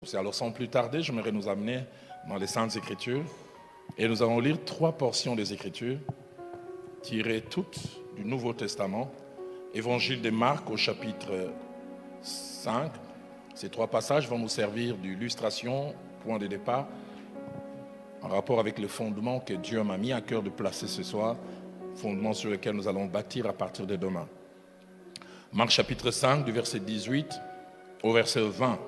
Alors sans plus tarder, j'aimerais nous amener dans les Saintes Écritures et nous allons lire 3 portions des Écritures tirées toutes du Nouveau Testament. Évangile de Marc au chapitre 5. Ces 3 passages vont nous servir d'illustration, point de départ, en rapport avec le fondement que Dieu m'a mis à cœur de placer ce soir, fondement sur lequel nous allons bâtir à partir de demain. Marc chapitre 5 du verset 18 au verset 20.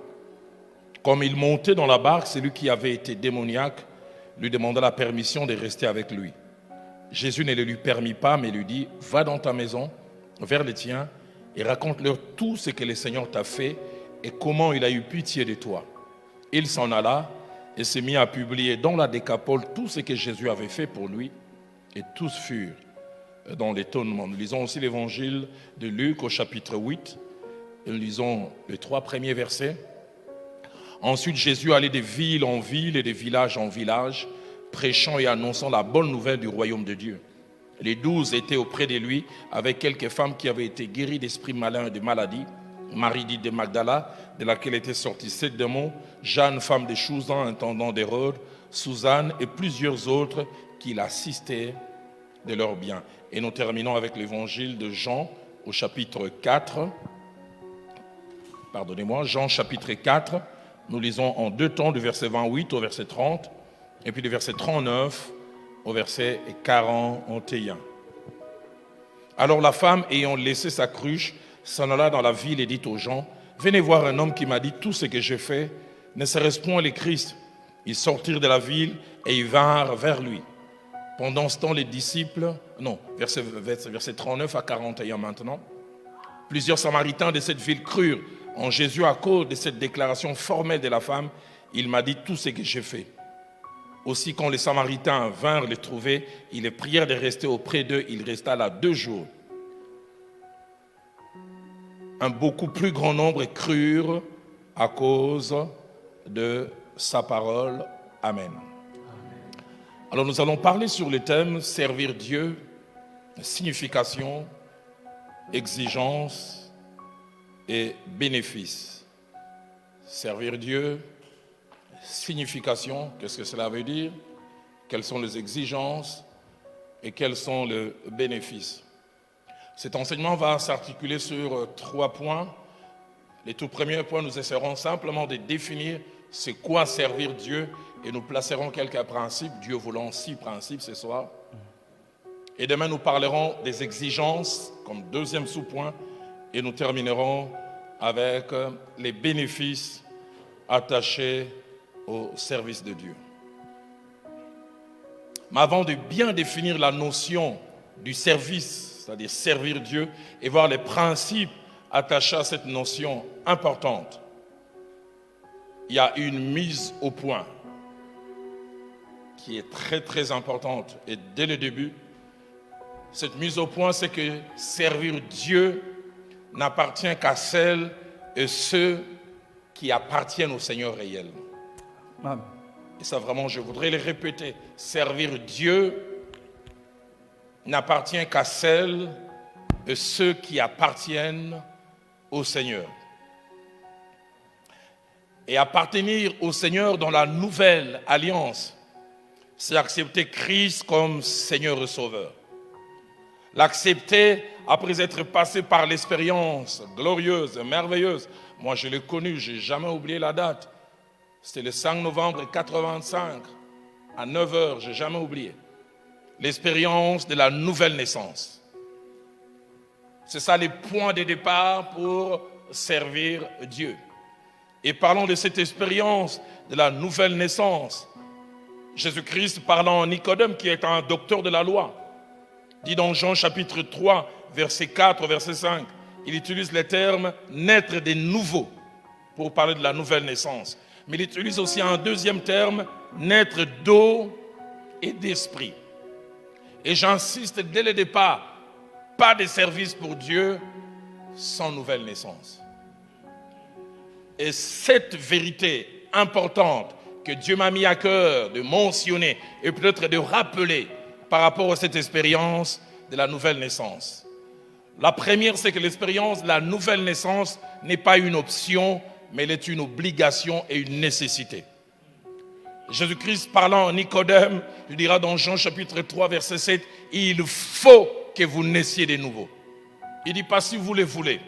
Comme il montait dans la barque, celui qui avait été démoniaque lui demanda la permission de rester avec lui. Jésus ne le lui permit pas, mais lui dit, « Va dans ta maison, vers les tiens, et raconte-leur tout ce que le Seigneur t'a fait et comment il a eu pitié de toi. » Il s'en alla et s'est mis à publier dans la Décapole tout ce que Jésus avait fait pour lui, et tous furent dans l'étonnement. Nous lisons aussi l'évangile de Luc au chapitre 8, et nous lisons les 3 premiers versets. Ensuite, Jésus allait de ville en ville et de village en village, prêchant et annonçant la bonne nouvelle du royaume de Dieu. Les 12 étaient auprès de lui avec quelques femmes qui avaient été guéries d'esprits malins et de maladies. Marie dite de Magdala, de laquelle étaient sortis 7 démons, Jeanne, femme de Chousan, intendant d'Hérode, Suzanne et plusieurs autres qui l'assistaient de leurs biens. Et nous terminons avec l'évangile de Jean au chapitre 4. Jean chapitre 4. Nous lisons en 2 temps du verset 28 au verset 30 et puis du verset 39 au verset 41. Alors la femme, ayant laissé sa cruche, s'en alla dans la ville et dit aux gens, « Venez voir un homme qui m'a dit tout ce que j'ai fait. Ne serait-ce point le Christ ?» Ils sortirent de la ville et ils vinrent vers lui. Pendant ce temps, les disciples, verset 39 à 41 maintenant, plusieurs Samaritains de cette ville crurent en Jésus à cause de cette déclaration formelle de la femme. Il m'a dit tout ce que j'ai fait. Aussi, quand les Samaritains vinrent les trouver, ils les prièrent de rester auprès d'eux. Il resta là 2 jours. Un beaucoup plus grand nombre crurent à cause de sa parole. Amen. Alors nous allons parler sur le thème servir Dieu, signification, exigence et bénéfice. Servir Dieu, signification, qu'est-ce que cela veut dire? Quelles sont les exigences et quels sont les bénéfices? Cet enseignement va s'articuler sur 3 points. Les tout premiers points, nous essaierons simplement de définir c'est quoi servir Dieu et nous placerons quelques principes, Dieu voulant 6 principes ce soir. Et demain, nous parlerons des exigences comme 2e sous-point et nous terminerons avec les bénéfices attachés au service de Dieu. Mais avant de bien définir la notion du service, c'est-à-dire servir Dieu, et voir les principes attachés à cette notion importante, il y a une mise au point qui est très très importante. Et dès le début, cette mise au point, c'est que servir Dieu n'appartient qu'à celles et ceux qui appartiennent au Seigneur réel. Amen. Et ça vraiment, je voudrais le répéter. Servir Dieu n'appartient qu'à celles et ceux qui appartiennent au Seigneur. Et appartenir au Seigneur dans la nouvelle alliance, c'est accepter Christ comme Seigneur et Sauveur. L'accepter après être passé par l'expérience glorieuse et merveilleuse. Moi, je l'ai connu, je n'ai jamais oublié la date. C'était le 5 novembre 1985, à 9h, je n'ai jamais oublié. L'expérience de la nouvelle naissance. C'est ça les points de départ pour servir Dieu. Et parlons de cette expérience de la nouvelle naissance. Jésus-Christ parlant à Nicodème, qui est un docteur de la loi, dit dans Jean chapitre 3, verset 4, verset 5, il utilise le terme « naître de nouveau » pour parler de la nouvelle naissance. Mais il utilise aussi un 2e terme « naître d'eau et d'esprit ». Et j'insiste dès le départ, pas de service pour Dieu sans nouvelle naissance. Et cette vérité importante que Dieu m'a mis à cœur de mentionner et peut-être de rappeler par rapport à cette expérience de la nouvelle naissance. La première, c'est que l'expérience de la nouvelle naissance n'est pas une option, mais elle est une obligation et une nécessité. Jésus-Christ parlant à Nicodème, il dira dans Jean chapitre 3 verset 7, il faut que vous naissiez de nouveau. Il ne dit pas si vous les voulez.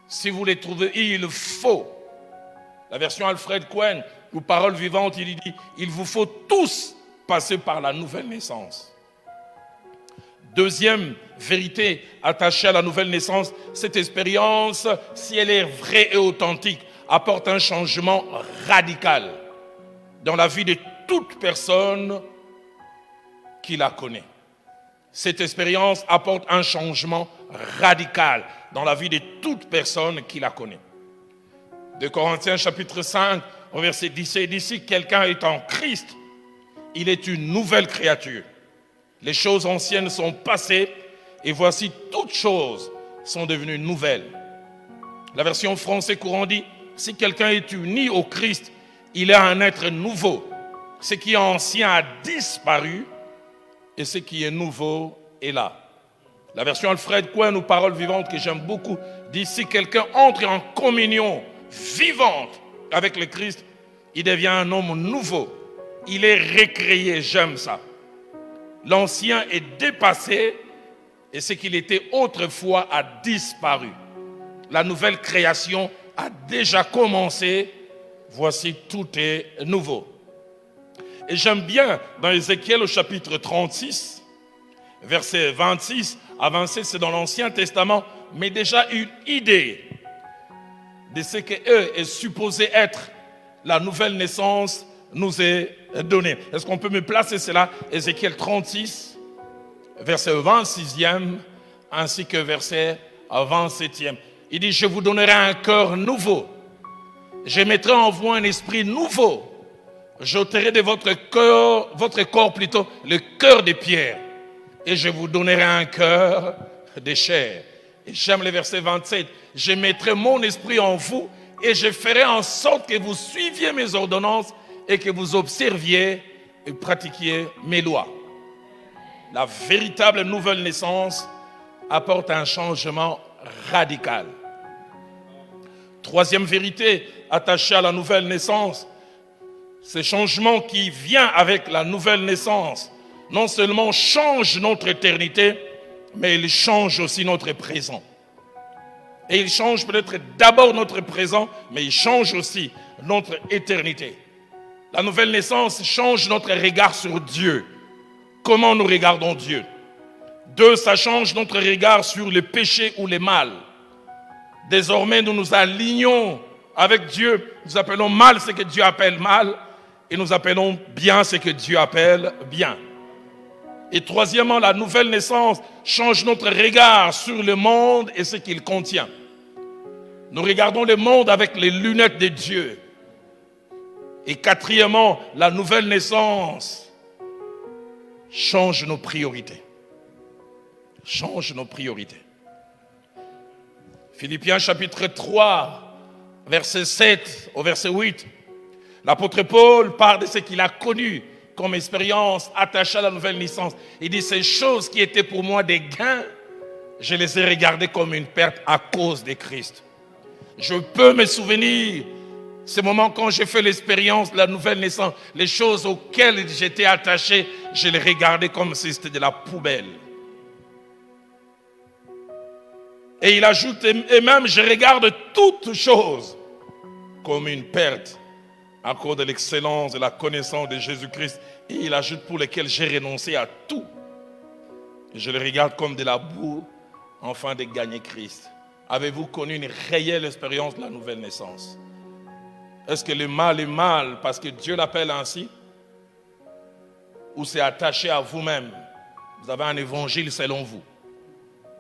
Si vous les trouvez, il faut. La version Alfred Cohen, ou Parole vivante, il dit, il vous faut tous passer par la nouvelle naissance. Deuxième vérité attachée à la nouvelle naissance, cette expérience, si elle est vraie et authentique, apporte un changement radical dans la vie de toute personne qui la connaît. Cette expérience apporte un changement radical dans la vie de toute personne qui la connaît. De Corinthiens chapitre 5, au verset 17, dit, si quelqu'un est en Christ, il est une nouvelle créature. Les choses anciennes sont passées et voici toutes choses sont devenues nouvelles. La version français courant dit, si quelqu'un est uni au Christ, il est un être nouveau. Ce qui est ancien a disparu et ce qui est nouveau est là. La version Alfred Cohen ou Parole vivante que j'aime beaucoup dit, si quelqu'un entre en communion vivante avec le Christ, il devient un homme nouveau. Il est recréé, j'aime ça. L'ancien est dépassé et ce qu'il était autrefois a disparu. La nouvelle création a déjà commencé. Voici, tout est nouveau. Et j'aime bien dans Ézéchiel au chapitre 36, verset 26 à 27, c'est dans l'Ancien Testament, mais déjà une idée de ce qu'eux est supposé être la nouvelle naissance nous est donnée. Est-ce qu'on peut me placer cela? Ézéchiel 36, verset 26e, ainsi que verset 27e. Il dit, je vous donnerai un cœur nouveau. Je mettrai en vous un esprit nouveau. J'ôterai de votre corps plutôt, le cœur de pierre. Et je vous donnerai un cœur de chair. Et j'aime le verset 27. Je mettrai mon esprit en vous et je ferai en sorte que vous suiviez mes ordonnances et que vous observiez et pratiquiez mes lois. La véritable nouvelle naissance apporte un changement radical. Troisième vérité attachée à la nouvelle naissance, ce changement qui vient avec la nouvelle naissance, non seulement change notre éternité, mais il change aussi notre présent. Et il change peut-être d'abord notre présent, mais il change aussi notre éternité. La nouvelle naissance change notre regard sur Dieu. Comment nous regardons Dieu? Deux, ça change notre regard sur le péché ou le mal. Désormais, nous nous alignons avec Dieu. Nous appelons mal ce que Dieu appelle mal et nous appelons bien ce que Dieu appelle bien. Et troisièmement, la nouvelle naissance change notre regard sur le monde et ce qu'il contient. Nous regardons le monde avec les lunettes de Dieu. Et quatrièmement, la nouvelle naissance change nos priorités. Change nos priorités. Philippiens chapitre 3, verset 7 au verset 8. L'apôtre Paul parle de ce qu'il a connu comme expérience attachée à la nouvelle naissance. Il dit, ces choses qui étaient pour moi des gains, je les ai regardées comme une perte à cause de Christ. Je peux me souvenir, ce moment quand j'ai fait l'expérience de la nouvelle naissance, les choses auxquelles j'étais attaché, je les regardais comme si c'était de la poubelle. Et il ajoute, et même je regarde toutes choses comme une perte à cause de l'excellence et la connaissance de Jésus-Christ. Et il ajoute pour lesquels j'ai renoncé à tout. Et je les regarde comme de la boue, afin de gagner Christ. Avez-vous connu une réelle expérience de la nouvelle naissance? Est-ce que le mal est mal parce que Dieu l'appelle ainsi? Ou c'est attaché à vous-même? Vous avez un évangile selon vous.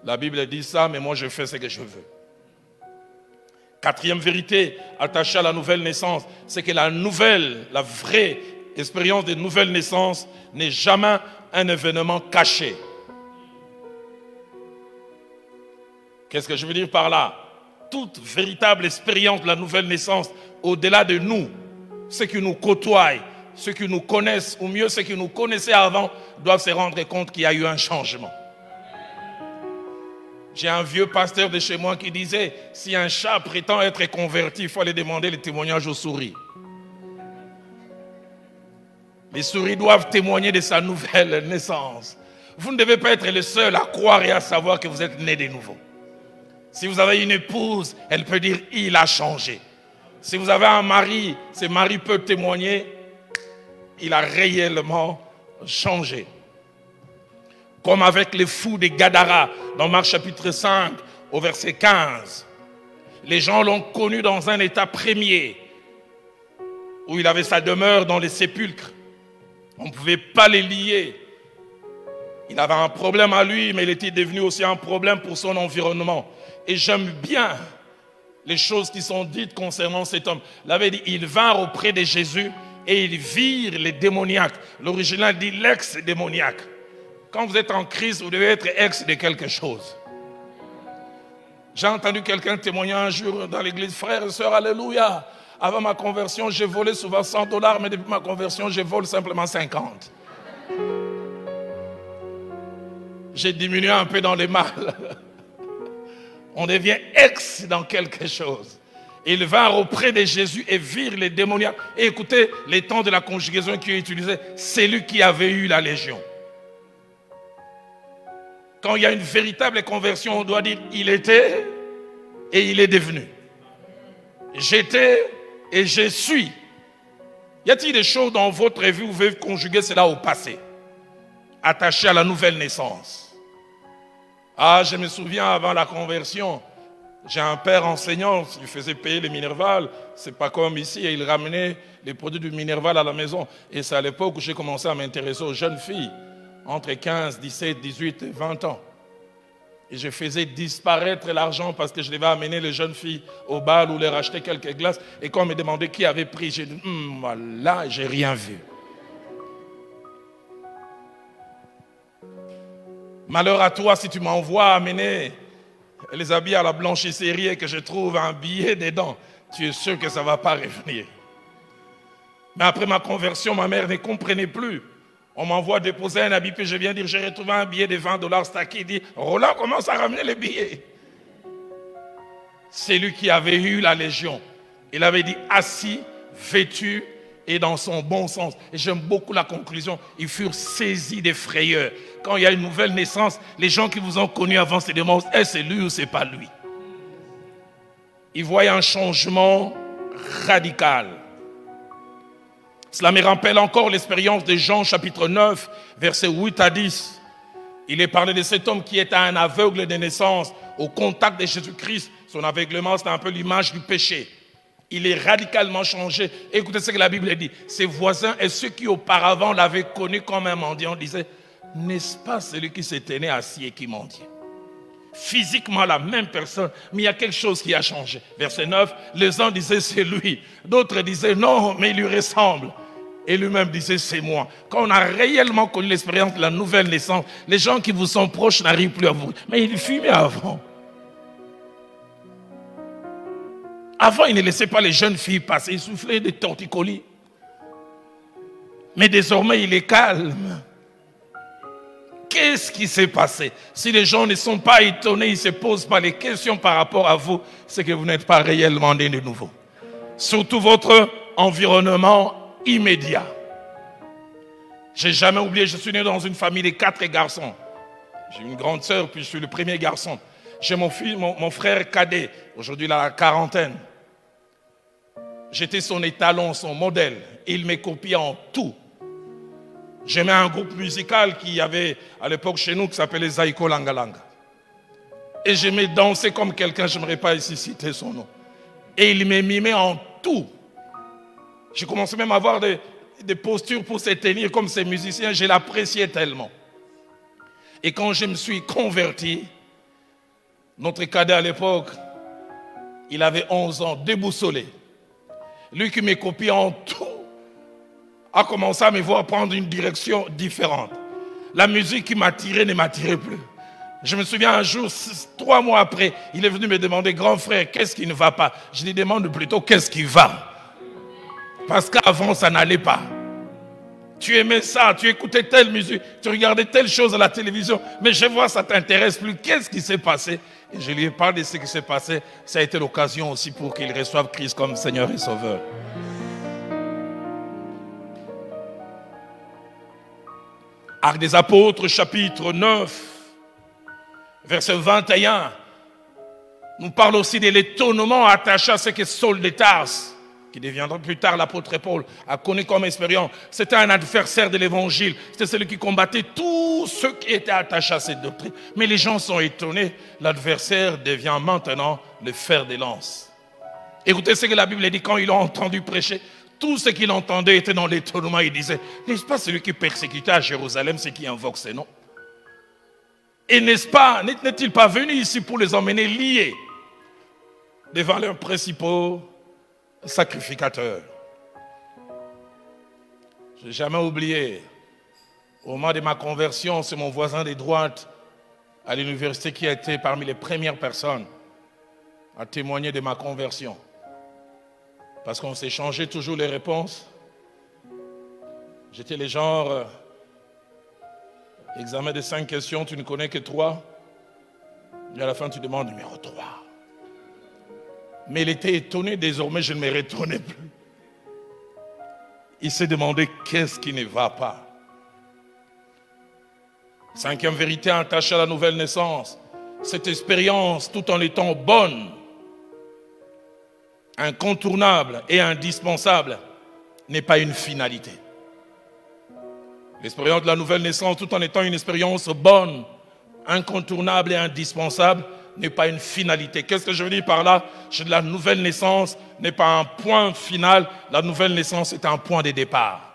La Bible dit ça, mais moi je fais ce que je veux. Quatrième vérité attachée à la nouvelle naissance, c'est que la vraie expérience de nouvelle naissance n'est jamais un événement caché. Qu'est-ce que je veux dire par là? Toute véritable expérience de la nouvelle naissance, au-delà de nous, ceux qui nous côtoient, ceux qui nous connaissent, ou mieux ceux qui nous connaissaient avant, doivent se rendre compte qu'il y a eu un changement. J'ai un vieux pasteur de chez moi qui disait, si un chat prétend être converti, il faut aller demander le témoignage aux souris. Les souris doivent témoigner de sa nouvelle naissance. Vous ne devez pas être le seul à croire et à savoir que vous êtes né de nouveau. Si vous avez une épouse, elle peut dire, il a changé. Si vous avez un mari, ce mari peut témoigner, il a réellement changé. Comme avec les fous de Gadara, dans Marc chapitre 5, au verset 15. Les gens l'ont connu dans un état premier, où il avait sa demeure dans les sépulcres. On ne pouvait pas les lier. Il avait un problème à lui, mais il était devenu aussi un problème pour son environnement. Et j'aime bien les choses qui sont dites concernant cet homme. Il avait dit, ils vinrent auprès de Jésus et ils virent les démoniaques. L'original dit l'ex-démoniaque. Quand vous êtes en crise, vous devez être ex de quelque chose. J'ai entendu quelqu'un témoigner un jour dans l'église, frères et sœurs, alléluia. Avant ma conversion, j'ai volé souvent $100, mais depuis ma conversion, je vole simplement 50. J'ai diminué un peu dans les mal. On devient ex dans quelque chose. Ils vinrent auprès de Jésus et virent les démoniaques. Et écoutez, les temps de la conjugaison qui est utilisé, c'est lui qui avait eu la légion. Quand il y a une véritable conversion, on doit dire il était et il est devenu. J'étais et je suis. Y a-t-il des choses dans votre vie où vous pouvez conjuguer cela au passé, attaché à la nouvelle naissance? Ah, je me souviens avant la conversion, j'ai un père enseignant, il faisait payer les Minerval, c'est pas comme ici, et il ramenait les produits du Minerval à la maison. Et c'est à l'époque où j'ai commencé à m'intéresser aux jeunes filles, entre 15, 17, 18 et 20 ans. Et je faisais disparaître l'argent parce que je devais amener les jeunes filles au bal ou leur acheter quelques glaces. Et quand on me demandait qui avait pris, j'ai dit, voilà, j'ai rien vu. Malheur à toi si tu m'envoies amener les habits à la blanchisserie et que je trouve un billet dedans. Tu es sûr que ça ne va pas revenir. Mais après ma conversion, ma mère ne comprenait plus. On m'envoie déposer un habit, puis je viens dire, j'ai retrouvé un billet de $20 stacké. Il dit, Roland commence à ramener les billets. C'est lui qui avait eu la légion. Il avait dit, assis, vêtu et dans son bon sens. Et j'aime beaucoup la conclusion. Ils furent saisis des frayeurs. Quand il y a une nouvelle naissance, les gens qui vous ont connu avant se demandent, est-ce c'est lui ou c'est pas lui? Ils voient un changement radical. Cela me rappelle encore l'expérience de Jean chapitre 9, versets 8 à 10. Il est parlé de cet homme qui était un aveugle de naissance au contact de Jésus-Christ. Son aveuglement, c'est un peu l'image du péché. Il est radicalement changé. Écoutez ce que la Bible dit. Ses voisins et ceux qui auparavant l'avaient connu comme un mendiant disaient, n'est-ce pas celui qui s'est tenu assis et qui mendiait? Physiquement la même personne, mais il y a quelque chose qui a changé. Verset 9, les uns disaient c'est lui. D'autres disaient non, mais il lui ressemble. Et lui-même disait, c'est moi. Quand on a réellement connu l'expérience de la nouvelle naissance, les gens qui vous sont proches n'arrivent plus à vous. Mais il fumait avant. Avant, il ne laissait pas les jeunes filles passer. Il soufflait des torticolis. Mais désormais, il est calme. Qu'est-ce qui s'est passé? Si les gens ne sont pas étonnés, ils ne se posent pas les questions par rapport à vous, c'est que vous n'êtes pas réellement né de nouveau. Surtout votre environnement immédiat. J'ai jamais oublié, je suis né dans une famille de 4 garçons. J'ai une grande sœur, puis je suis le premier garçon. J'ai mon frère cadet, aujourd'hui il a la quarantaine. J'étais son étalon, son modèle. Il me copiait en tout. J'aimais un groupe musical qui y avait à l'époque chez nous qui s'appelait Zaiko Langalanga. Et j'aimais danser comme quelqu'un, je n'aimerais pas ici citer son nom. Et il me mimait en tout. J'ai commencé même à avoir des postures pour se tenir comme ces musiciens. Je l'appréciais tellement. Et quand je me suis converti, notre cadet à l'époque, il avait 11 ans, déboussolé. Lui qui me copiait en tout, a commencé à me voir prendre une direction différente. La musique qui m'attirait ne m'attirait plus. Je me souviens un jour, 3 mois après, il est venu me demander, grand frère, qu'est-ce qui ne va pas? Je lui demande plutôt, qu'est-ce qui va? Parce qu'avant, ça n'allait pas. Tu aimais ça, tu écoutais telle musique, tu regardais telle chose à la télévision, mais je vois ça t'intéresse plus. Qu'est-ce qui s'est passé? Et je lui ai parlé de ce qui s'est passé. Ça a été l'occasion aussi pour qu'il reçoive Christ comme Seigneur et Sauveur. Actes des Apôtres, chapitre 9, verset 21, nous parle aussi de l'étonnement attaché à ce que Saul de Tarse, qui deviendra plus tard l'apôtre Paul, a connu comme expérience. C'était un adversaire de l'évangile. C'était celui qui combattait tous ceux qui étaient attachés à cette doctrine. Mais les gens sont étonnés. L'adversaire devient maintenant le fer de lance. Écoutez ce que la Bible dit quand ils l'ont entendu prêcher. Tout ce qu'ils entendaient était dans l'étonnement. Ils disaient, n'est-ce pas celui qui persécutait à Jérusalem ceux qui invoquent ces noms? Et n'est-ce pas, n'est-il pas venu ici pour les emmener liés devant leurs principaux sacrificateurs? Je n'ai jamais oublié, au moment de ma conversion, c'est mon voisin de droite à l'université qui a été parmi les premières personnes à témoigner de ma conversion. Parce qu'on s'échangeait toujours les réponses. J'étais le genre, examen de 5 questions, tu ne connais que 3. Et à la fin, tu demandes numéro 3. Mais il était étonné, désormais, je ne me retournais plus. Il s'est demandé qu'est-ce qui ne va pas. 5e vérité attachée à la nouvelle naissance. Cette expérience, tout en étant bonne, incontournable et indispensable, n'est pas une finalité. L'expérience de la nouvelle naissance, tout en étant une expérience bonne, incontournable et indispensable, n'est pas une finalité. Qu'est-ce que je veux dire par là? La nouvelle naissance n'est pas un point final, la nouvelle naissance est un point de départ.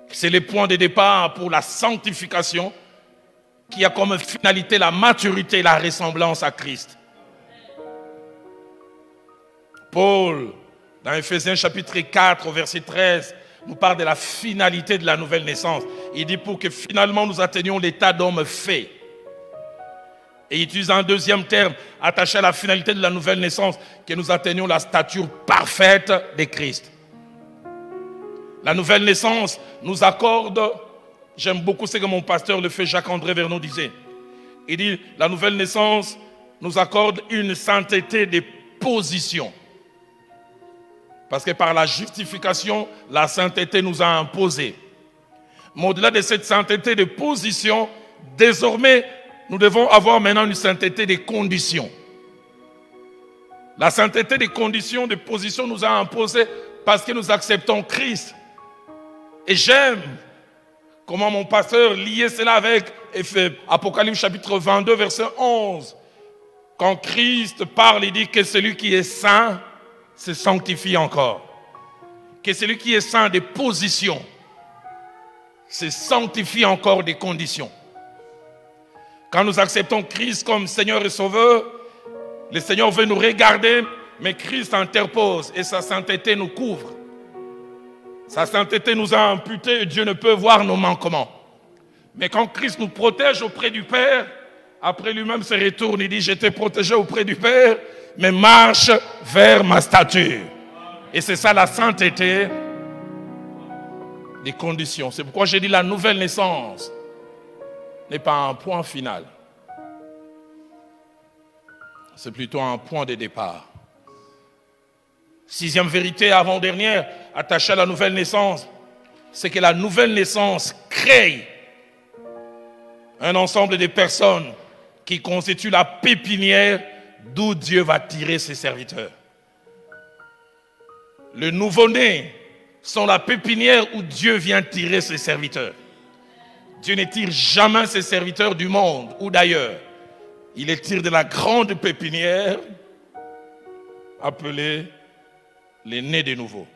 C'est le point de départ pour la sanctification qui a comme finalité la maturité et la ressemblance à Christ. Paul, dans Ephésiens chapitre 4, verset 13, nous parle de la finalité de la nouvelle naissance. Il dit pour que finalement nous atteignions l'état d'homme fait. Et il utilise un deuxième terme attaché à la finalité de la nouvelle naissance, que nous atteignions la stature parfaite de Christ. La nouvelle naissance nous accorde, j'aime beaucoup ce que mon pasteur le fait, Jacques-André Vernon disait. Il dit, la nouvelle naissance nous accorde une sainteté de position. Parce que par la justification, la sainteté nous a imposé. Mais au-delà de cette sainteté de position, désormais, nous devons avoir maintenant une sainteté des conditions. La sainteté des conditions, de position nous a imposé parce que nous acceptons Christ. Et j'aime comment mon pasteur liait cela avec Apocalypse chapitre 22, verset 11. Quand Christ parle, il dit que celui qui est saint se sanctifie encore. Que celui qui est saint des positions se sanctifie encore des conditions. Quand nous acceptons Christ comme Seigneur et Sauveur, le Seigneur veut nous regarder, mais Christ interpose et sa sainteté nous couvre. Sa sainteté nous a imputé et Dieu ne peut voir nos manquements. Mais quand Christ nous protège auprès du Père, après lui-même se retourne, il dit, je t'ai protégé auprès du Père, mais marche vers ma stature. Et c'est ça la sainteté des conditions. C'est pourquoi j'ai dit la nouvelle naissance n'est pas un point final. C'est plutôt un point de départ. 6e vérité avant-dernière attachée à la nouvelle naissance, c'est que la nouvelle naissance crée un ensemble de personnes qui constituent la pépinière d'où Dieu va tirer ses serviteurs. Le nouveau-né sont la pépinière où Dieu vient tirer ses serviteurs. Dieu ne tire jamais ses serviteurs du monde ou d'ailleurs. Il les tire de la grande pépinière appelée les nés de nouveau.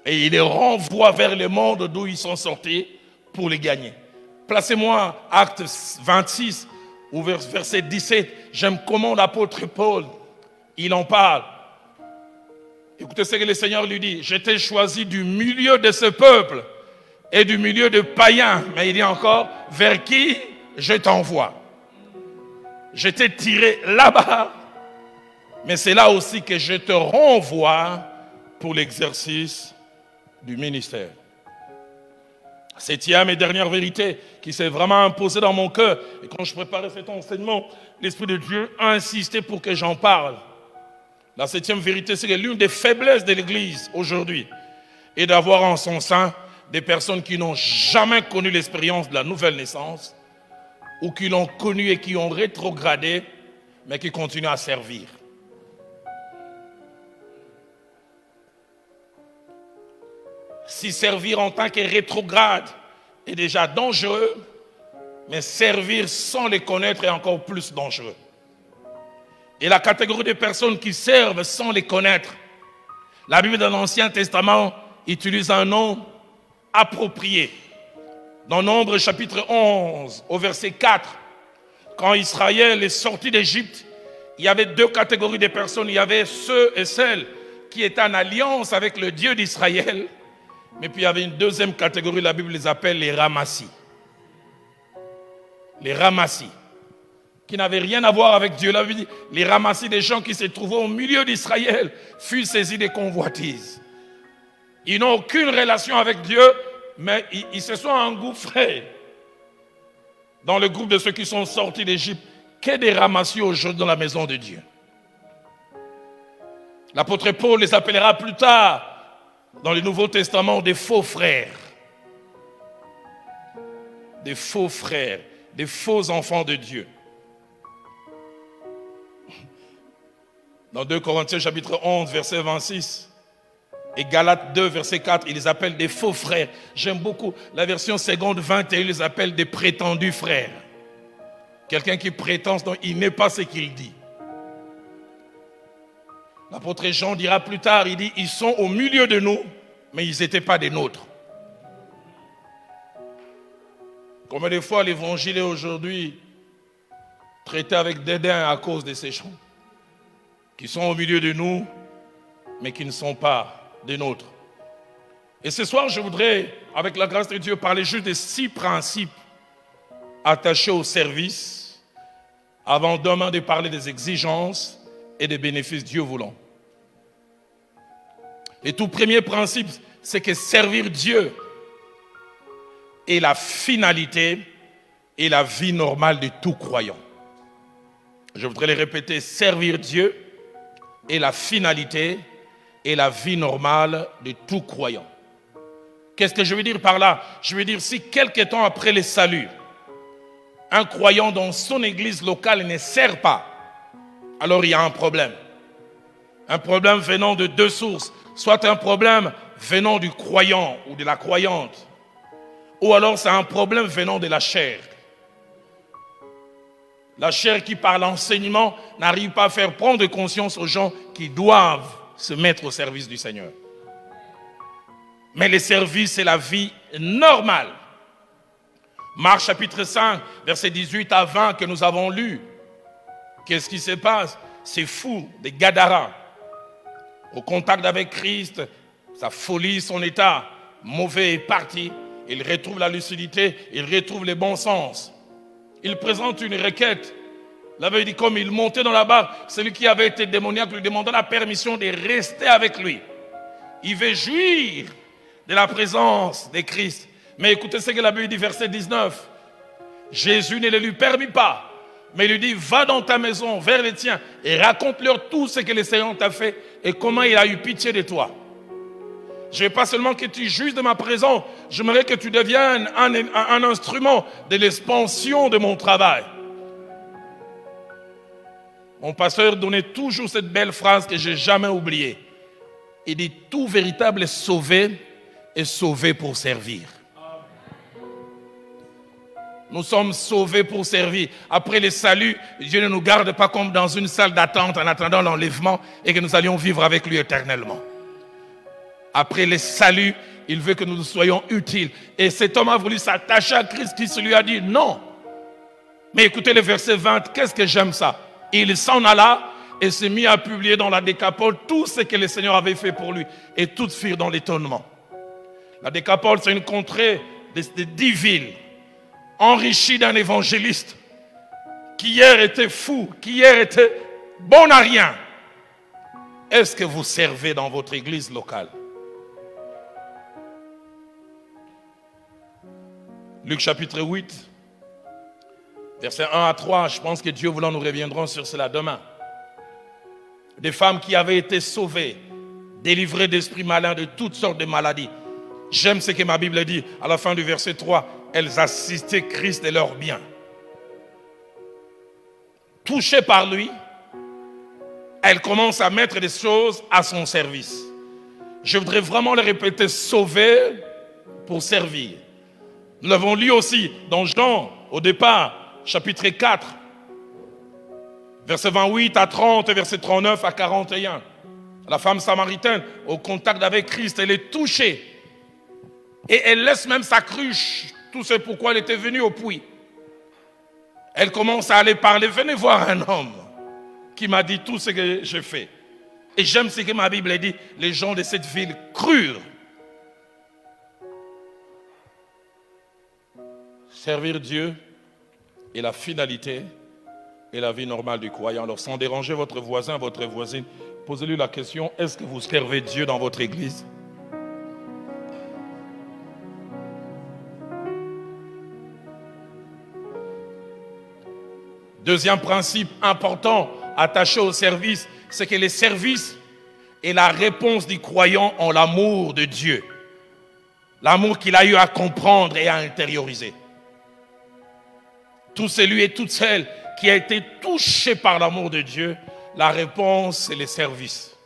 Et il les renvoie vers le monde d'où ils sont sortis pour les gagner. Placez-moi Acte 26 ou verset 17. J'aime comment l'apôtre Paul, il en parle. Écoutez ce que le Seigneur lui dit. Je t'ai choisi du milieu de ce peuple et du milieu de païens. Mais il dit encore, vers qui je t'envoie. Je t'ai tiré là-bas, mais c'est là aussi que je te renvoie pour l'exercice du ministère. Septième et dernière vérité qui s'est vraiment imposée dans mon cœur. Et quand je préparais cet enseignement, l'Esprit de Dieu a insisté pour que j'en parle. La septième vérité, c'est que l'une des faiblesses de l'Église aujourd'hui est d'avoir en son sein des personnes qui n'ont jamais connu l'expérience de la nouvelle naissance ou qui l'ont connue et qui ont rétrogradé, mais qui continuent à servir. Si servir en tant que rétrograde est déjà dangereux, mais servir sans les connaître est encore plus dangereux. Et la catégorie de personnes qui servent sans les connaître, la Bible dans l'Ancien Testament utilise un nom approprié. Dans Nombre chapitre 11, au verset 4, quand Israël est sorti d'Égypte, il y avait deux catégories de personnes. Il y avait ceux et celles qui étaient en alliance avec le Dieu d'Israël. Mais puis il y avait une deuxième catégorie, la Bible les appelle les ramassis. Les ramassis, qui n'avaient rien à voir avec Dieu. La Bible dit, les ramassis des gens qui se trouvaient au milieu d'Israël furent saisis des convoitises. Ils n'ont aucune relation avec Dieu, mais ils se sont engouffrés dans le groupe de ceux qui sont sortis d'Égypte. Qu'est des ramassis aujourd'hui dans la maison de Dieu? L'apôtre Paul les appellera plus tard dans le Nouveau Testament des faux frères. Des faux frères, des faux enfants de Dieu. Dans 2 Corinthiens chapitre 11, verset 26 et Galates 2, verset 4, ils les appellent des faux frères. J'aime beaucoup la version seconde 21, ils les appellent des prétendus frères. Quelqu'un qui prétend, donc il n'est pas ce qu'il dit. L'apôtre Jean dira plus tard, il dit, ils sont au milieu de nous, mais ils n'étaient pas des nôtres. Combien de fois l'évangile est aujourd'hui traité avec dédain à cause de ces gens qui sont au milieu de nous, mais qui ne sont pas des nôtres. Et ce soir, je voudrais, avec la grâce de Dieu, parler juste de 6 principes attachés au service, avant demain de parler des exigences et des bénéfices, Dieu voulant. Le tout premier principe, c'est que servir Dieu est la finalité et la vie normale de tout croyant. Je voudrais le répéter, servir Dieu est la finalité et la vie normale de tout croyant. Qu'est-ce que je veux dire par là? Je veux dire, si quelque temps après le salut, un croyant dans son église locale ne sert pas, alors il y a un problème. Un problème venant de 2 sources. Soit un problème venant du croyant ou de la croyante, ou alors c'est un problème venant de la chair. La chair qui, par l'enseignement, n'arrive pas à faire prendre conscience aux gens qui doivent se mettre au service du Seigneur. Mais le service, c'est la vie normale. Marc chapitre 5, versets 18 à 20 que nous avons lu. Qu'est-ce qui se passe? Ces fous, des Gadarins, au contact avec Christ, sa folie, son état mauvais est parti. Il retrouve la lucidité, il retrouve les bons sens. Il présente une requête. La Bible dit, comme il montait dans la barque, celui qui avait été démoniaque lui demandait la permission de rester avec lui. Il veut jouir de la présence de Christ. Mais écoutez ce que la Bible dit, verset 19. Jésus ne le lui permit pas, mais il lui dit, va dans ta maison, vers les tiens, et raconte-leur tout ce que le Seigneur t'a fait et comment il a eu pitié de toi. Je ne veux pas seulement que tu juges de ma présence, j'aimerais que tu deviennes un instrument de l'expansion de mon travail. Mon pasteur donnait toujours cette belle phrase que je n'ai jamais oubliée. Il dit, tout véritable sauvé est sauvé pour servir. Nous sommes sauvés pour servir. Après le salut, Dieu ne nous garde pas comme dans une salle d'attente en attendant l'enlèvement et que nous allions vivre avec lui éternellement. Après le salut, il veut que nous soyons utiles. Et cet homme a voulu s'attacher à Christ qui lui a dit non. Mais écoutez le verset 20, qu'est-ce que j'aime ça? Il s'en alla et s'est mis à publier dans la Décapole tout ce que le Seigneur avait fait pour lui. Et toutes firent dans l'étonnement. La Décapole, c'est une contrée de 10 villes, enrichie d'un évangéliste qui hier était fou, qui hier était bon à rien. Est-ce que vous servez dans votre église locale? Luc chapitre 8, versets 1 à 3. Je pense que Dieu voulant, nous reviendrons sur cela demain. Des femmes qui avaient été sauvées, délivrées d'esprits malins, de toutes sortes de maladies. J'aime ce que ma Bible dit à la fin du verset 3. Elles assistaient Christ et leurs biens. Touchées par lui, elles commencent à mettre des choses à son service. Je voudrais vraiment le répéter, sauver pour servir. Nous l'avons lu aussi dans Jean, au départ, chapitre 4, versets 28 à 30, versets 39 à 41. La femme samaritaine, au contact avec Christ, elle est touchée. Et elle laisse même sa cruche. Tout ce pourquoi elle était venue au puits. Elle commence à aller parler. Venez voir un homme qui m'a dit tout ce que j'ai fait. Et j'aime ce que ma Bible dit. Les gens de cette ville crurent. Servir Dieu est la finalité et la vie normale du croyant. Alors sans déranger votre voisin, votre voisine, posez-lui la question, est-ce que vous servez Dieu dans votre église? Deuxième principe important attaché au service, c'est que les services et la réponse du croyant ont l'amour de Dieu. L'amour qu'il a eu à comprendre et à intérioriser. Tout celui et toute celle qui a été touché par l'amour de Dieu, la réponse c'est les services.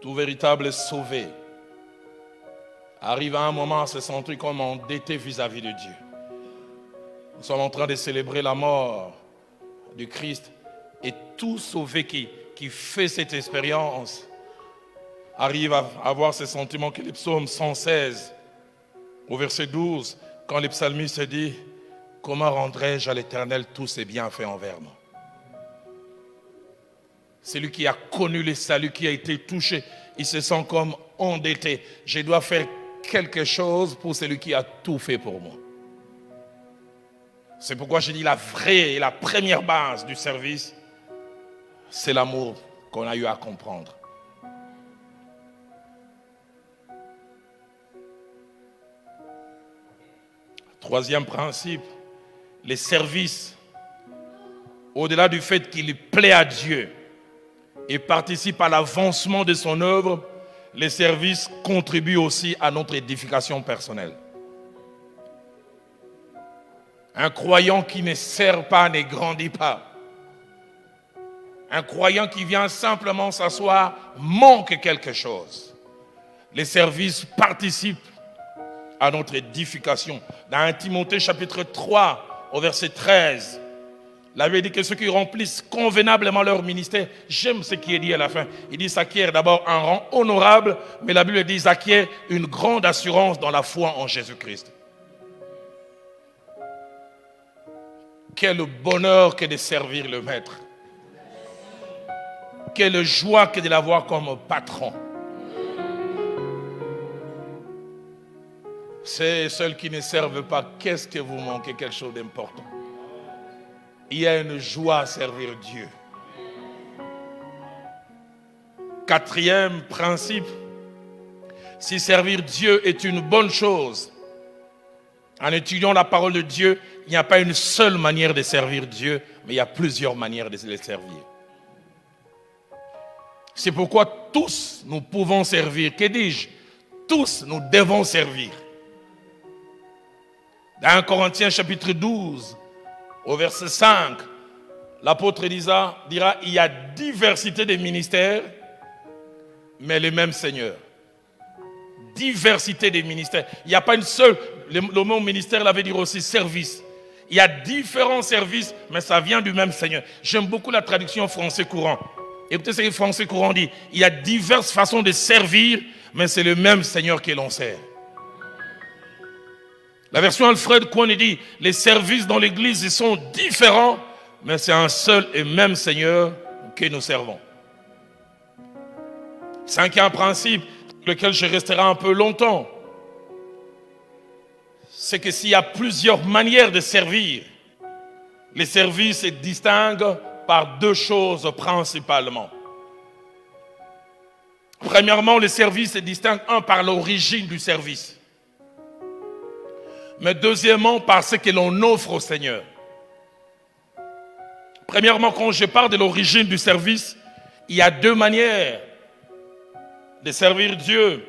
Tout véritable sauvé arrive à un moment à se sentir comme endetté vis-à-vis de Dieu. Nous sommes en train de célébrer la mort du Christ et tout sauvé qui fait cette expérience arrive à avoir ce sentiment que le psaume 116 au verset 12, quand le psalmiste dit « Comment rendrai-je à l'Éternel tous ses bienfaits envers moi ?» Celui qui a connu le salut, qui a été touché, il se sent comme endetté. Je dois faire quelque chose pour celui qui a tout fait pour moi. C'est pourquoi je dis la vraie et la première base du service, c'est l'amour qu'on a eu à comprendre. Troisième principe, les services, au-delà du fait qu'il plaît à Dieu et participe à l'avancement de son œuvre, les services contribuent aussi à notre édification personnelle. Un croyant qui ne sert pas ne grandit pas. Un croyant qui vient simplement s'asseoir manque quelque chose. Les services participent à notre édification. Dans 1 Timothée chapitre 3, au verset 13, la Bible dit que ceux qui remplissent convenablement leur ministère, j'aime ce qui est dit à la fin. Il dit s'acquièrent d'abord un rang honorable, mais la Bible dit s'acquièrent une grande assurance dans la foi en Jésus-Christ. Quel bonheur que de servir le Maître. Quelle joie que de l'avoir comme patron. C'est ceux qui ne servent pas, qu'est-ce que vous manquez? Quelque chose d'important. Il y a une joie à servir Dieu. Quatrième principe, si servir Dieu est une bonne chose, en étudiant la parole de Dieu, il n'y a pas une seule manière de servir Dieu, mais il y a plusieurs manières de le servir. C'est pourquoi tous nous pouvons servir. Que dis-je? Tous nous devons servir. Dans 1 Corinthiens chapitre 12, au verset 5, l'apôtre dira, il y a diversité de ministères, mais le même Seigneur. Diversité des ministères. Il n'y a pas une seule, le mot ministère l'avait dit aussi service. Il y a différents services, mais ça vient du même Seigneur. J'aime beaucoup la traduction français courant. Écoutez ce que le français courant dit. Il y a diverses façons de servir, mais c'est le même Seigneur que l'on sert. La version Alfred Cohen dit, les services dans l'église ils sont différents, mais c'est un seul et même Seigneur que nous servons. Cinquième principe, lequel je resterai un peu longtemps, c'est que s'il y a plusieurs manières de servir, les services se distinguent par deux choses principalement. Premièrement, le service est distinct, un, par l'origine du service. Mais deuxièmement, par ce que l'on offre au Seigneur. Premièrement, quand je parle de l'origine du service, il y a deux manières de servir Dieu.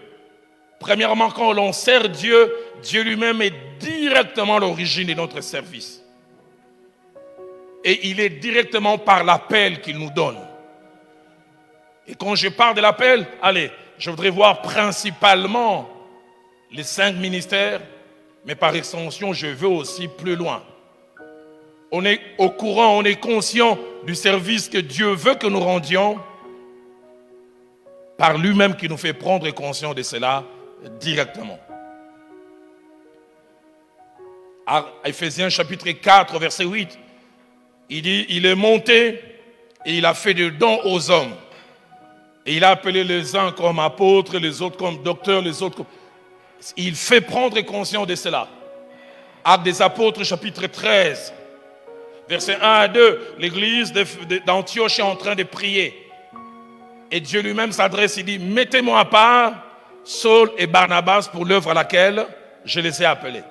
Premièrement, quand l'on sert Dieu, Dieu lui-même est directement l'origine de notre service. Et il est directement par l'appel qu'il nous donne. Et quand je parle de l'appel, allez, je voudrais voir principalement les 5 ministères, mais par extension, je veux aussi plus loin. On est au courant, on est conscient du service que Dieu veut que nous rendions, par lui-même qui nous fait prendre conscience de cela directement. À Éphésiens chapitre 4, verset 8, il dit, il est monté et il a fait des dons aux hommes. Et il a appelé les uns comme apôtres, les autres comme docteurs, les autres comme... Il fait prendre conscience de cela. Actes des apôtres, chapitre 13, verset 1 à 2, l'église d'Antioche est en train de prier. Et Dieu lui-même s'adresse, il dit, mettez-moi à part Saul et Barnabas pour l'œuvre à laquelle je les ai appelés.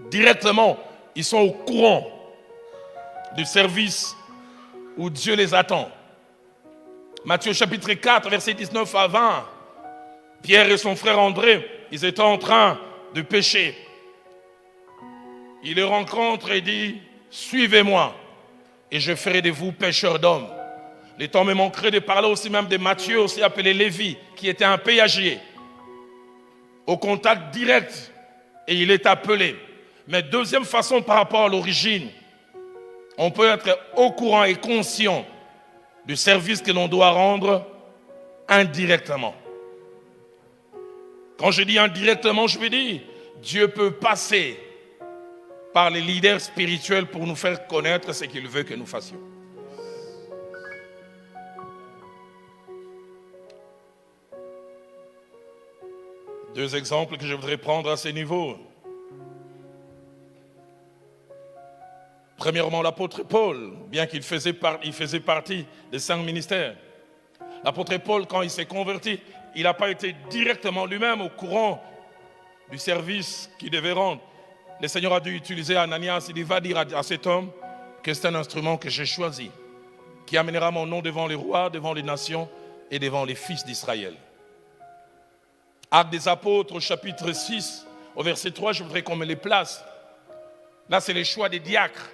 Directement, ils sont au courant du service où Dieu les attend. Matthieu chapitre 4, verset 19 à 20. Pierre et son frère André, ils étaient en train de pécher. Il les rencontre et dit, suivez-moi et je ferai de vous pêcheurs d'hommes. Les temps me manqueraient de parler aussi même de Matthieu, aussi appelé Lévi, qui était un péagier. Au contact direct, et il est appelé. Mais deuxième façon par rapport à l'origine, on peut être au courant et conscient du service que l'on doit rendre indirectement. Quand je dis indirectement, je veux dire, Dieu peut passer par les leaders spirituels pour nous faire connaître ce qu'il veut que nous fassions. Deux exemples que je voudrais prendre à ce niveau. Premièrement, l'apôtre Paul, bien qu'il faisait partie des 5 ministères. L'apôtre Paul, quand il s'est converti, il n'a pas été directement lui-même au courant du service qu'il devait rendre. Le Seigneur a dû utiliser Ananias. Il dit, va dire à cet homme que c'est un instrument que j'ai choisi, qui amènera mon nom devant les rois, devant les nations et devant les fils d'Israël. Actes des apôtres, au chapitre 6, au verset 3, je voudrais qu'on me les place. Là, c'est le choix des diacres.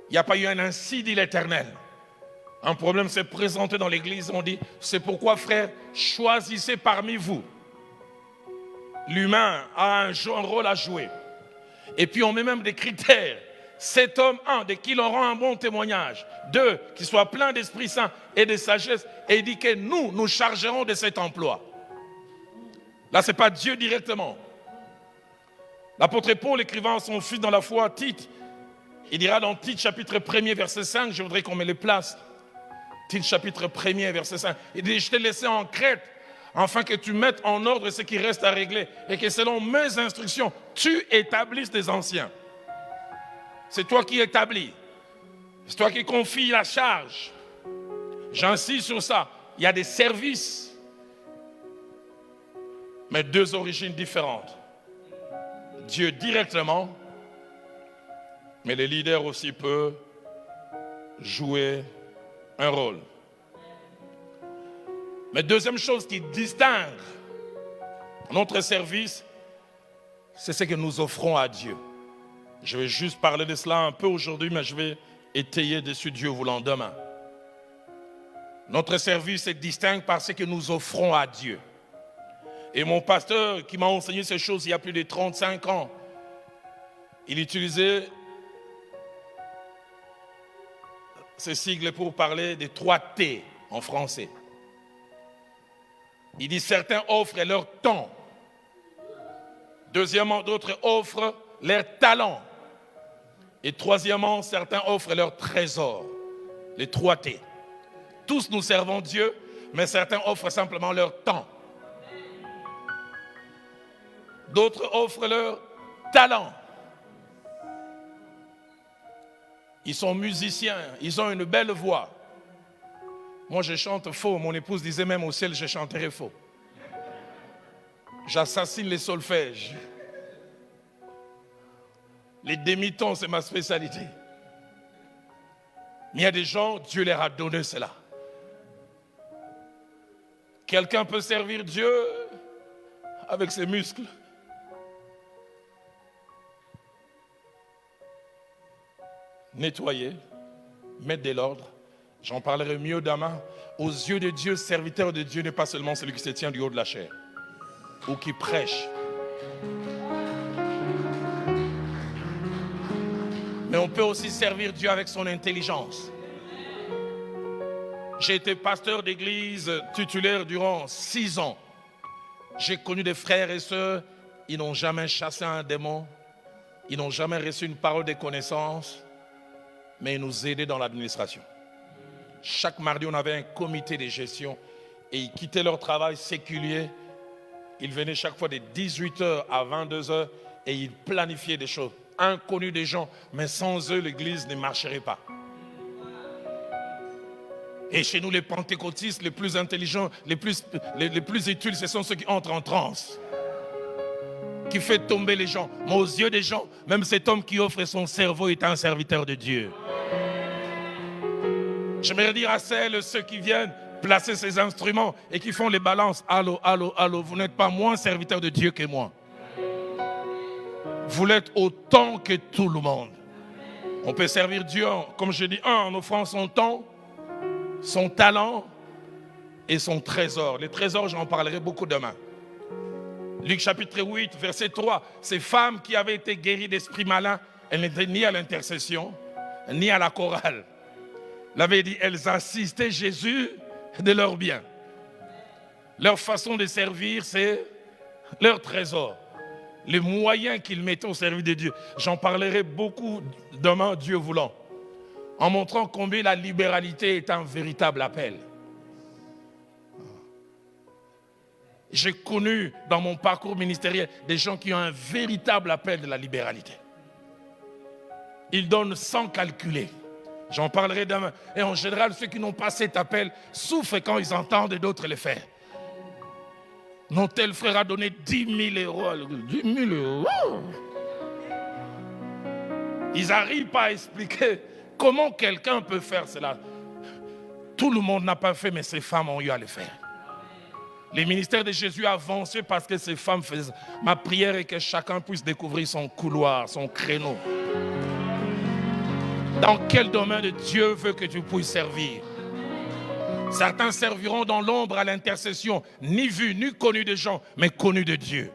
Il n'y a pas eu un ainsi dit l'Éternel. Un problème s'est présenté dans l'église. On dit, c'est pourquoi, frère, choisissez parmi vous. L'humain a un rôle à jouer. Et puis on met même des critères. Cet homme, 1, de qui l'on rend un bon témoignage. 2, qu'il soit plein d'Esprit Saint et de sagesse. Et il dit que nous chargerons de cet emploi. Là, ce n'est pas Dieu directement. L'apôtre Paul, écrivant à son fils dans la foi, Tite, il dira dans Tite chapitre 1er, verset 5, je voudrais qu'on me les place. Tite chapitre 1er, verset 5. Il dit, je t'ai laissé en Crète, afin que tu mettes en ordre ce qui reste à régler, et que selon mes instructions, tu établisses tes anciens. C'est toi qui établis. C'est toi qui confies la charge. J'insiste sur ça. Il y a des services, mais 2 origines différentes. Dieu directement, mais le leader aussi peut jouer un rôle. Mais deuxième chose qui distingue notre service, c'est ce que nous offrons à Dieu. Je vais juste parler de cela un peu aujourd'hui, mais je vais étayer dessus, Dieu voulant, demain. Notre service est distinct par ce que nous offrons à Dieu. Et mon pasteur qui m'a enseigné ces choses il y a plus de 35 ans, il utilisait ces sigles pour parler des 3 T en français. Il dit certains offrent leur temps. Deuxièmement, d'autres offrent leur talent. Et troisièmement, certains offrent leur trésor. Les 3 T. Tous nous servons Dieu, mais certains offrent simplement leur temps. D'autres offrent leur talent. Ils sont musiciens, ils ont une belle voix. Moi, je chante faux. Mon épouse disait même au ciel, je chanterai faux. J'assassine les solfèges. Les demi-tons, c'est ma spécialité. Mais il y a des gens, Dieu leur a donné cela. Quelqu'un peut servir Dieu avec ses muscles. Nettoyer, mettre de l'ordre. J'en parlerai mieux demain. Aux yeux de Dieu, serviteur de Dieu n'est pas seulement celui qui se tient du haut de la chair ou qui prêche. Mais on peut aussi servir Dieu avec son intelligence. J'ai été pasteur d'église titulaire durant 6 ans. J'ai connu des frères et sœurs, ils n'ont jamais chassé un démon, ils n'ont jamais reçu une parole de connaissance, mais ils nous aidaient dans l'administration. Chaque mardi, on avait un comité de gestion et ils quittaient leur travail séculier. Ils venaient chaque fois de 18h à 22h et ils planifiaient des choses. Inconnus des gens, mais sans eux, l'église ne marcherait pas. Et chez nous, les pentecôtistes, les plus intelligents, les plus utiles, ce sont ceux qui entrent en transe, qui fait tomber les gens. Mais aux yeux des gens, même cet homme qui offre son cerveau est un serviteur de Dieu. J'aimerais dire à ceux qui viennent placer ces instruments et qui font les balances. Allô, allô, allô, vous n'êtes pas moins serviteur de Dieu que moi. Vous l'êtes autant que tout le monde. On peut servir Dieu, comme je dis, en offrant son temps, son talent et son trésor. Les trésors, j'en parlerai beaucoup demain. Luc chapitre 8, verset 3. Ces femmes qui avaient été guéries d'esprits malins, elles n'étaient ni à l'intercession, ni à la chorale. Il avait dit, elles assistaient Jésus de leurs biens. Leur façon de servir, c'est leur trésor. Les moyens qu'ils mettaient au service de Dieu. J'en parlerai beaucoup demain, Dieu voulant. En montrant combien la libéralité est un véritable appel. J'ai connu dans mon parcours ministériel des gens qui ont un véritable appel de la libéralité. Ils donnent sans calculer. J'en parlerai demain. Et en général, ceux qui n'ont pas cet appel souffrent quand ils entendent d'autres le faire. Non, tel frère a donné 10 000 euros. 10 000 euros. Ils n'arrivent pas à expliquer comment quelqu'un peut faire cela. Tout le monde n'a pas fait, mais ces femmes ont eu à le faire. Le ministère de Jésus a avancé parce que ces femmes faisaient. Ma prière est que chacun puisse découvrir son couloir, son créneau. Dans quel domaine Dieu veut que tu puisses servir? Certains serviront dans l'ombre à l'intercession, ni vus, ni connus de gens, mais connus de Dieu.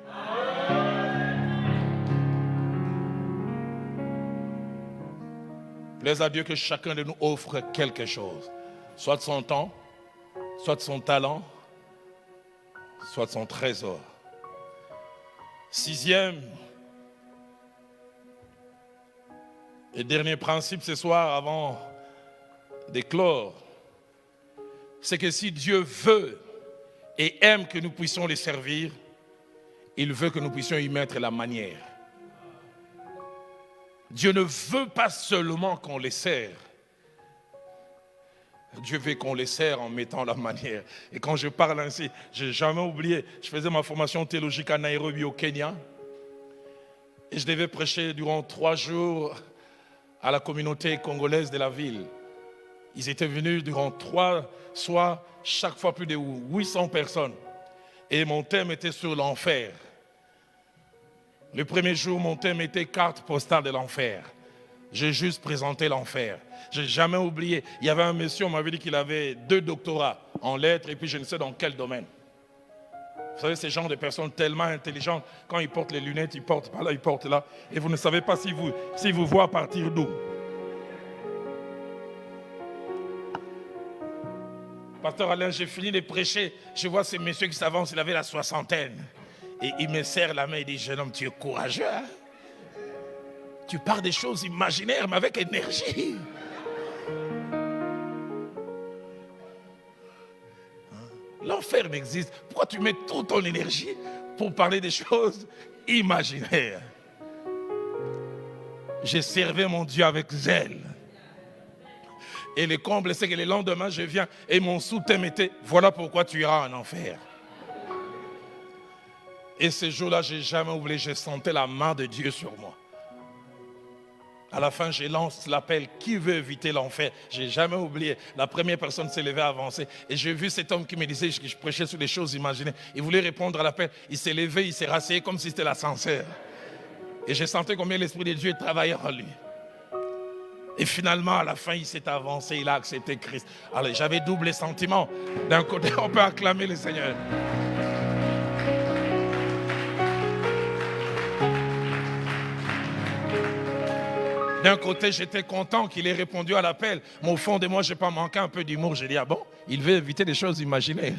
Plaise à Dieu que chacun de nous offre quelque chose. Soit de son temps, soit de son talent, soit de son trésor. 6e et dernier principe ce soir avant d'éclore, c'est que si Dieu veut et aime que nous puissions les servir, il veut que nous puissions y mettre la manière. Dieu ne veut pas seulement qu'on les sert. Dieu veut qu'on les sert en mettant la manière. Et quand je parle ainsi, je n'ai jamais oublié, je faisais ma formation théologique à Nairobi au Kenya. Et je devais prêcher durant 3 jours à la communauté congolaise de la ville. Ils étaient venus durant 3 soirs, chaque fois plus de 800 personnes. Et mon thème était sur l'enfer. Le premier jour, mon thème était carte postale de l'enfer. J'ai juste présenté l'enfer. Je n'ai jamais oublié. Il y avait un monsieur, on m'avait dit qu'il avait 2 doctorats en lettres et puis je ne sais dans quel domaine. Vous savez, ces gens de personnes tellement intelligentes, quand ils portent les lunettes, ils portent par là, ils portent là. Et vous ne savez pas si vous voient à partir d'où. Pasteur Alain, j'ai fini de prêcher. Je vois ces messieurs qui s'avancent, il avait la 60aine. Et il me serre la main et dit, jeune homme, tu es courageux, hein? Tu parles des choses imaginaires, mais avec énergie. L'enfer n'existe. Pourquoi tu mets toute ton énergie pour parler des choses imaginaires? J'ai servi mon Dieu avec zèle. Et le comble, c'est que le lendemain, je viens et mon sous-thème était « Voilà pourquoi tu iras en enfer ». Et ce jour-là, je n'ai jamais oublié, je sentais la main de Dieu sur moi. À la fin, je lance l'appel « Qui veut éviter l'enfer ?» Je n'ai jamais oublié. La première personne s'est levée à avancer. Et j'ai vu cet homme qui me disait que je prêchais sur des choses imaginées. Il voulait répondre à l'appel. Il s'est levé, il s'est rasseyé comme si c'était l'ascenseur. Et j'ai senti combien l'Esprit de Dieu travaillait en lui. Et finalement, à la fin, il s'est avancé, il a accepté Christ. Alors, j'avais double sentiment. D'un côté, on peut acclamer le Seigneur. D'un côté, j'étais content qu'il ait répondu à l'appel. Mais au fond de moi, je n'ai pas manqué un peu d'humour. J'ai dit, ah bon, il veut éviter des choses imaginées.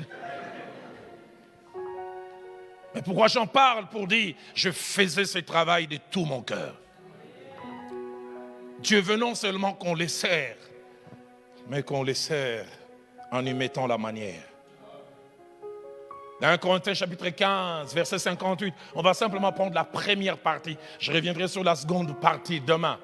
Mais pourquoi j'en parle? Pour dire, je faisais ce travail de tout mon cœur. Dieu veut non seulement qu'on les sert, mais qu'on les sert en y mettant la manière. Dans 1 Corinthiens chapitre 15, verset 58, on va simplement prendre la première partie. Je reviendrai sur la seconde partie demain.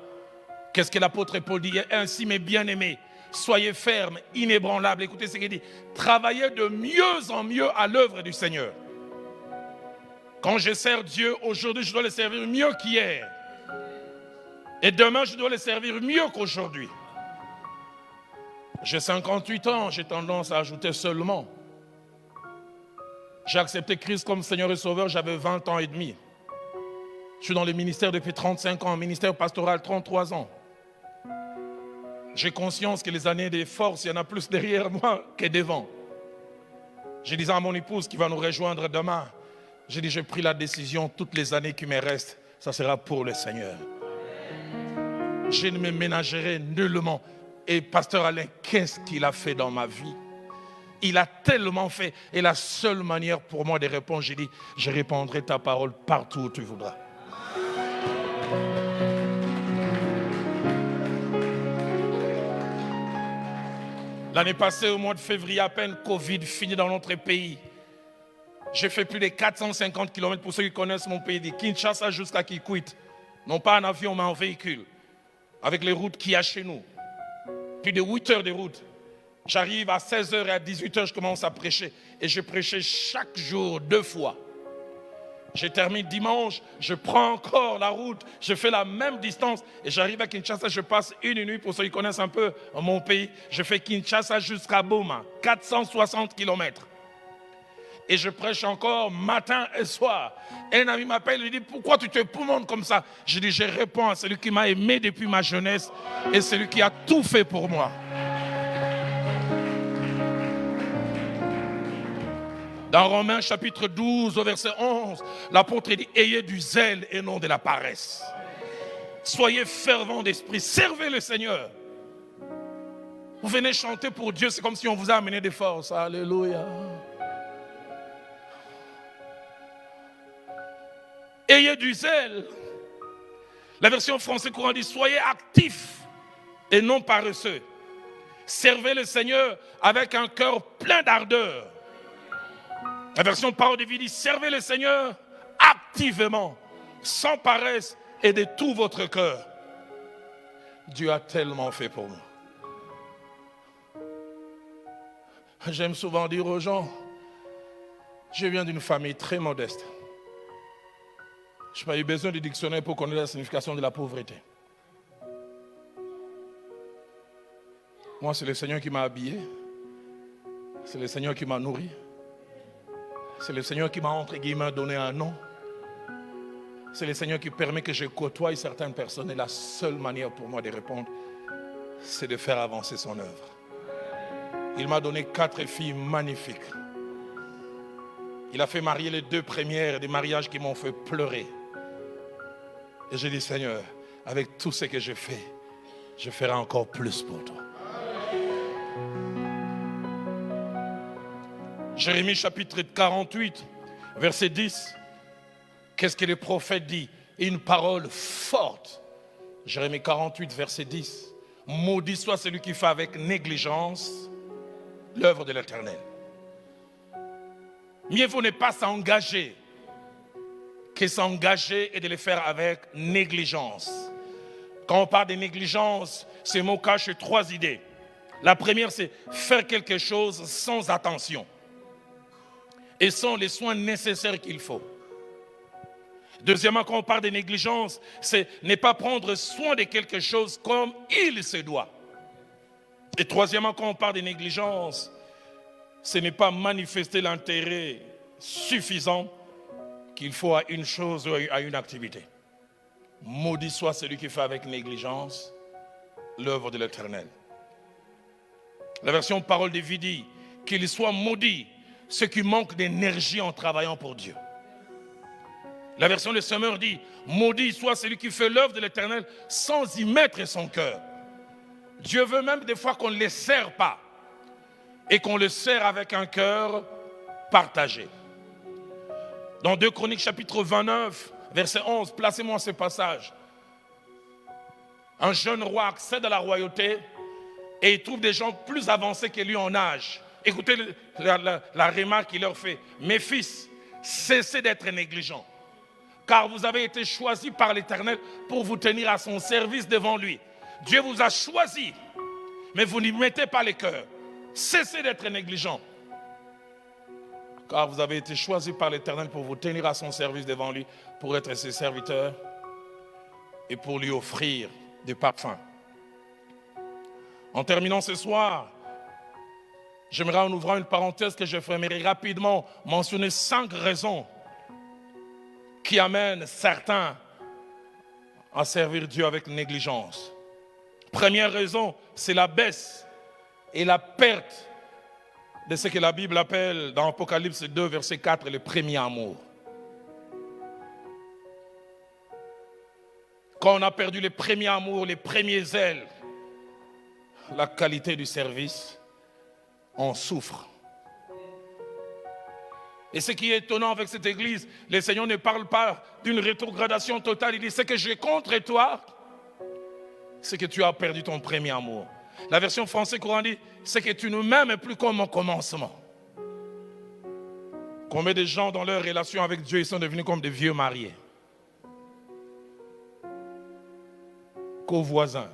Qu'est-ce que l'apôtre Paul dit? Ainsi, mes bien-aimés, soyez fermes, inébranlables. Écoutez ce qu'il dit. Travaillez de mieux en mieux à l'œuvre du Seigneur. Quand je sers Dieu, aujourd'hui, je dois le servir mieux qu'hier. Et demain, je dois le servir mieux qu'aujourd'hui. J'ai 58 ans, j'ai tendance à ajouter seulement. J'ai accepté Christ comme Seigneur et Sauveur, j'avais 20 ans et demi. Je suis dans le ministère depuis 35 ans, ministère pastoral 33 ans. J'ai conscience que les années de force, il y en a plus derrière moi que devant. Je disais à mon épouse qui va nous rejoindre demain, j'ai dit, j'ai pris la décision, toutes les années qui me restent, ça sera pour le Seigneur. Je ne me ménagerai nullement. Et pasteur Alain, qu'est-ce qu'il a fait dans ma vie? Il a tellement fait. Et la seule manière pour moi de répondre, j'ai dit, je répandrai ta parole partout où tu voudras. L'année passée, au mois de février, à peine Covid fini dans notre pays. J'ai fait plus de 450 km pour ceux qui connaissent mon pays, de Kinshasa jusqu'à Kikwit. Non pas en avion, mais en véhicule. Avec les routes qu'il y a chez nous. Plus de 8 heures de route. J'arrive à 16h et à 18h, je commence à prêcher. Et je prêchais chaque jour 2 fois. Je termine dimanche, je prends encore la route, je fais la même distance. Et j'arrive à Kinshasa, je passe une nuit, pour ceux qui connaissent un peu mon pays. Je fais Kinshasa jusqu'à Boma, 460 km. Et je prêche encore matin et soir. Et un ami m'appelle, il dit, pourquoi tu te poumonnes comme ça? Je dis, je réponds à celui qui m'a aimé depuis ma jeunesse et celui qui a tout fait pour moi. Dans Romains chapitre 12 au verset 11, l'apôtre dit, ayez du zèle et non de la paresse. Soyez fervents d'esprit, servez le Seigneur. Vous venez chanter pour Dieu, c'est comme si on vous a amené des forces. Alléluia. Ayez du zèle. La version française courant dit, soyez actifs et non paresseux. Servez le Seigneur avec un cœur plein d'ardeur. La version parole de vie dit, servez le Seigneur activement, sans paresse et de tout votre cœur. Dieu a tellement fait pour moi. J'aime souvent dire aux gens, je viens d'une famille très modeste. Je n'ai pas eu besoin de dictionnaire pour connaître la signification de la pauvreté. Moi, c'est le Seigneur qui m'a habillé. C'est le Seigneur qui m'a nourri. C'est le Seigneur qui m'a, entre guillemets, donné un nom. C'est le Seigneur qui permet que je côtoie certaines personnes. Et la seule manière pour moi de répondre, c'est de faire avancer son œuvre. Il m'a donné 4 filles magnifiques. Il a fait marier les 2 premières, des mariages qui m'ont fait pleurer. Et j'ai dit, Seigneur, avec tout ce que j'ai fait, je ferai encore plus pour toi. Jérémie chapitre 48, verset 10. Qu'est-ce que le prophète dit? Une parole forte. Jérémie 48, verset 10. Maudit soit celui qui fait avec négligence l'œuvre de l'Éternel. Mieux vaut ne pas s'engager que s'engager et de le faire avec négligence. Quand on parle de négligence, ce mot cache 3 idées. La première, c'est faire quelque chose sans attention et sans les soins nécessaires qu'il faut. Deuxièmement, quand on parle de négligence, c'est ne pas prendre soin de quelque chose comme il se doit. Et troisièmement, quand on parle de négligence, ce n'est pas manifester l'intérêt suffisant qu'il faut à une chose ou à une activité. Maudit soit celui qui fait avec négligence l'œuvre de l'Éternel. La version Parole de vie dit qu'il soit maudit ceux qui manquent d'énergie en travaillant pour Dieu. La version Le Semeur dit maudit soit celui qui fait l'œuvre de l'Éternel sans y mettre son cœur. Dieu veut même des fois qu'on ne les sert pas et qu'on le sert avec un cœur partagé. Dans 2 Chroniques chapitre 29, verset 11, placez-moi ce passage. Un jeune roi accède à la royauté et il trouve des gens plus avancés que lui en âge. Écoutez la remarque qu'il leur fait. Mes fils, cessez d'être négligents, car vous avez été choisis par l'Éternel pour vous tenir à son service devant lui. Dieu vous a choisis, mais vous n'y mettez pas les cœurs. Cessez d'être négligents, car vous avez été choisis par l'Éternel pour vous tenir à son service devant lui, pour être ses serviteurs et pour lui offrir des parfums. En terminant ce soir, j'aimerais, en ouvrant une parenthèse, que je ferai rapidement mentionner 5 raisons qui amènent certains à servir Dieu avec négligence. Première raison, c'est la baisse et la perte de ce que la Bible appelle dans Apocalypse 2, verset 4, le premier amour. Quand on a perdu le premier amour, les premiers zèles, la qualité du service, on souffre. Et ce qui est étonnant avec cette église, le Seigneur ne parle pas d'une rétrogradation totale. Il dit, ce que j'ai contre toi, c'est que tu as perdu ton premier amour. La version française courant dit, c'est que tu ne m'aimes plus comme au commencement. Combien de gens dans leur relation avec Dieu, ils sont devenus comme des vieux mariés, co-voisins.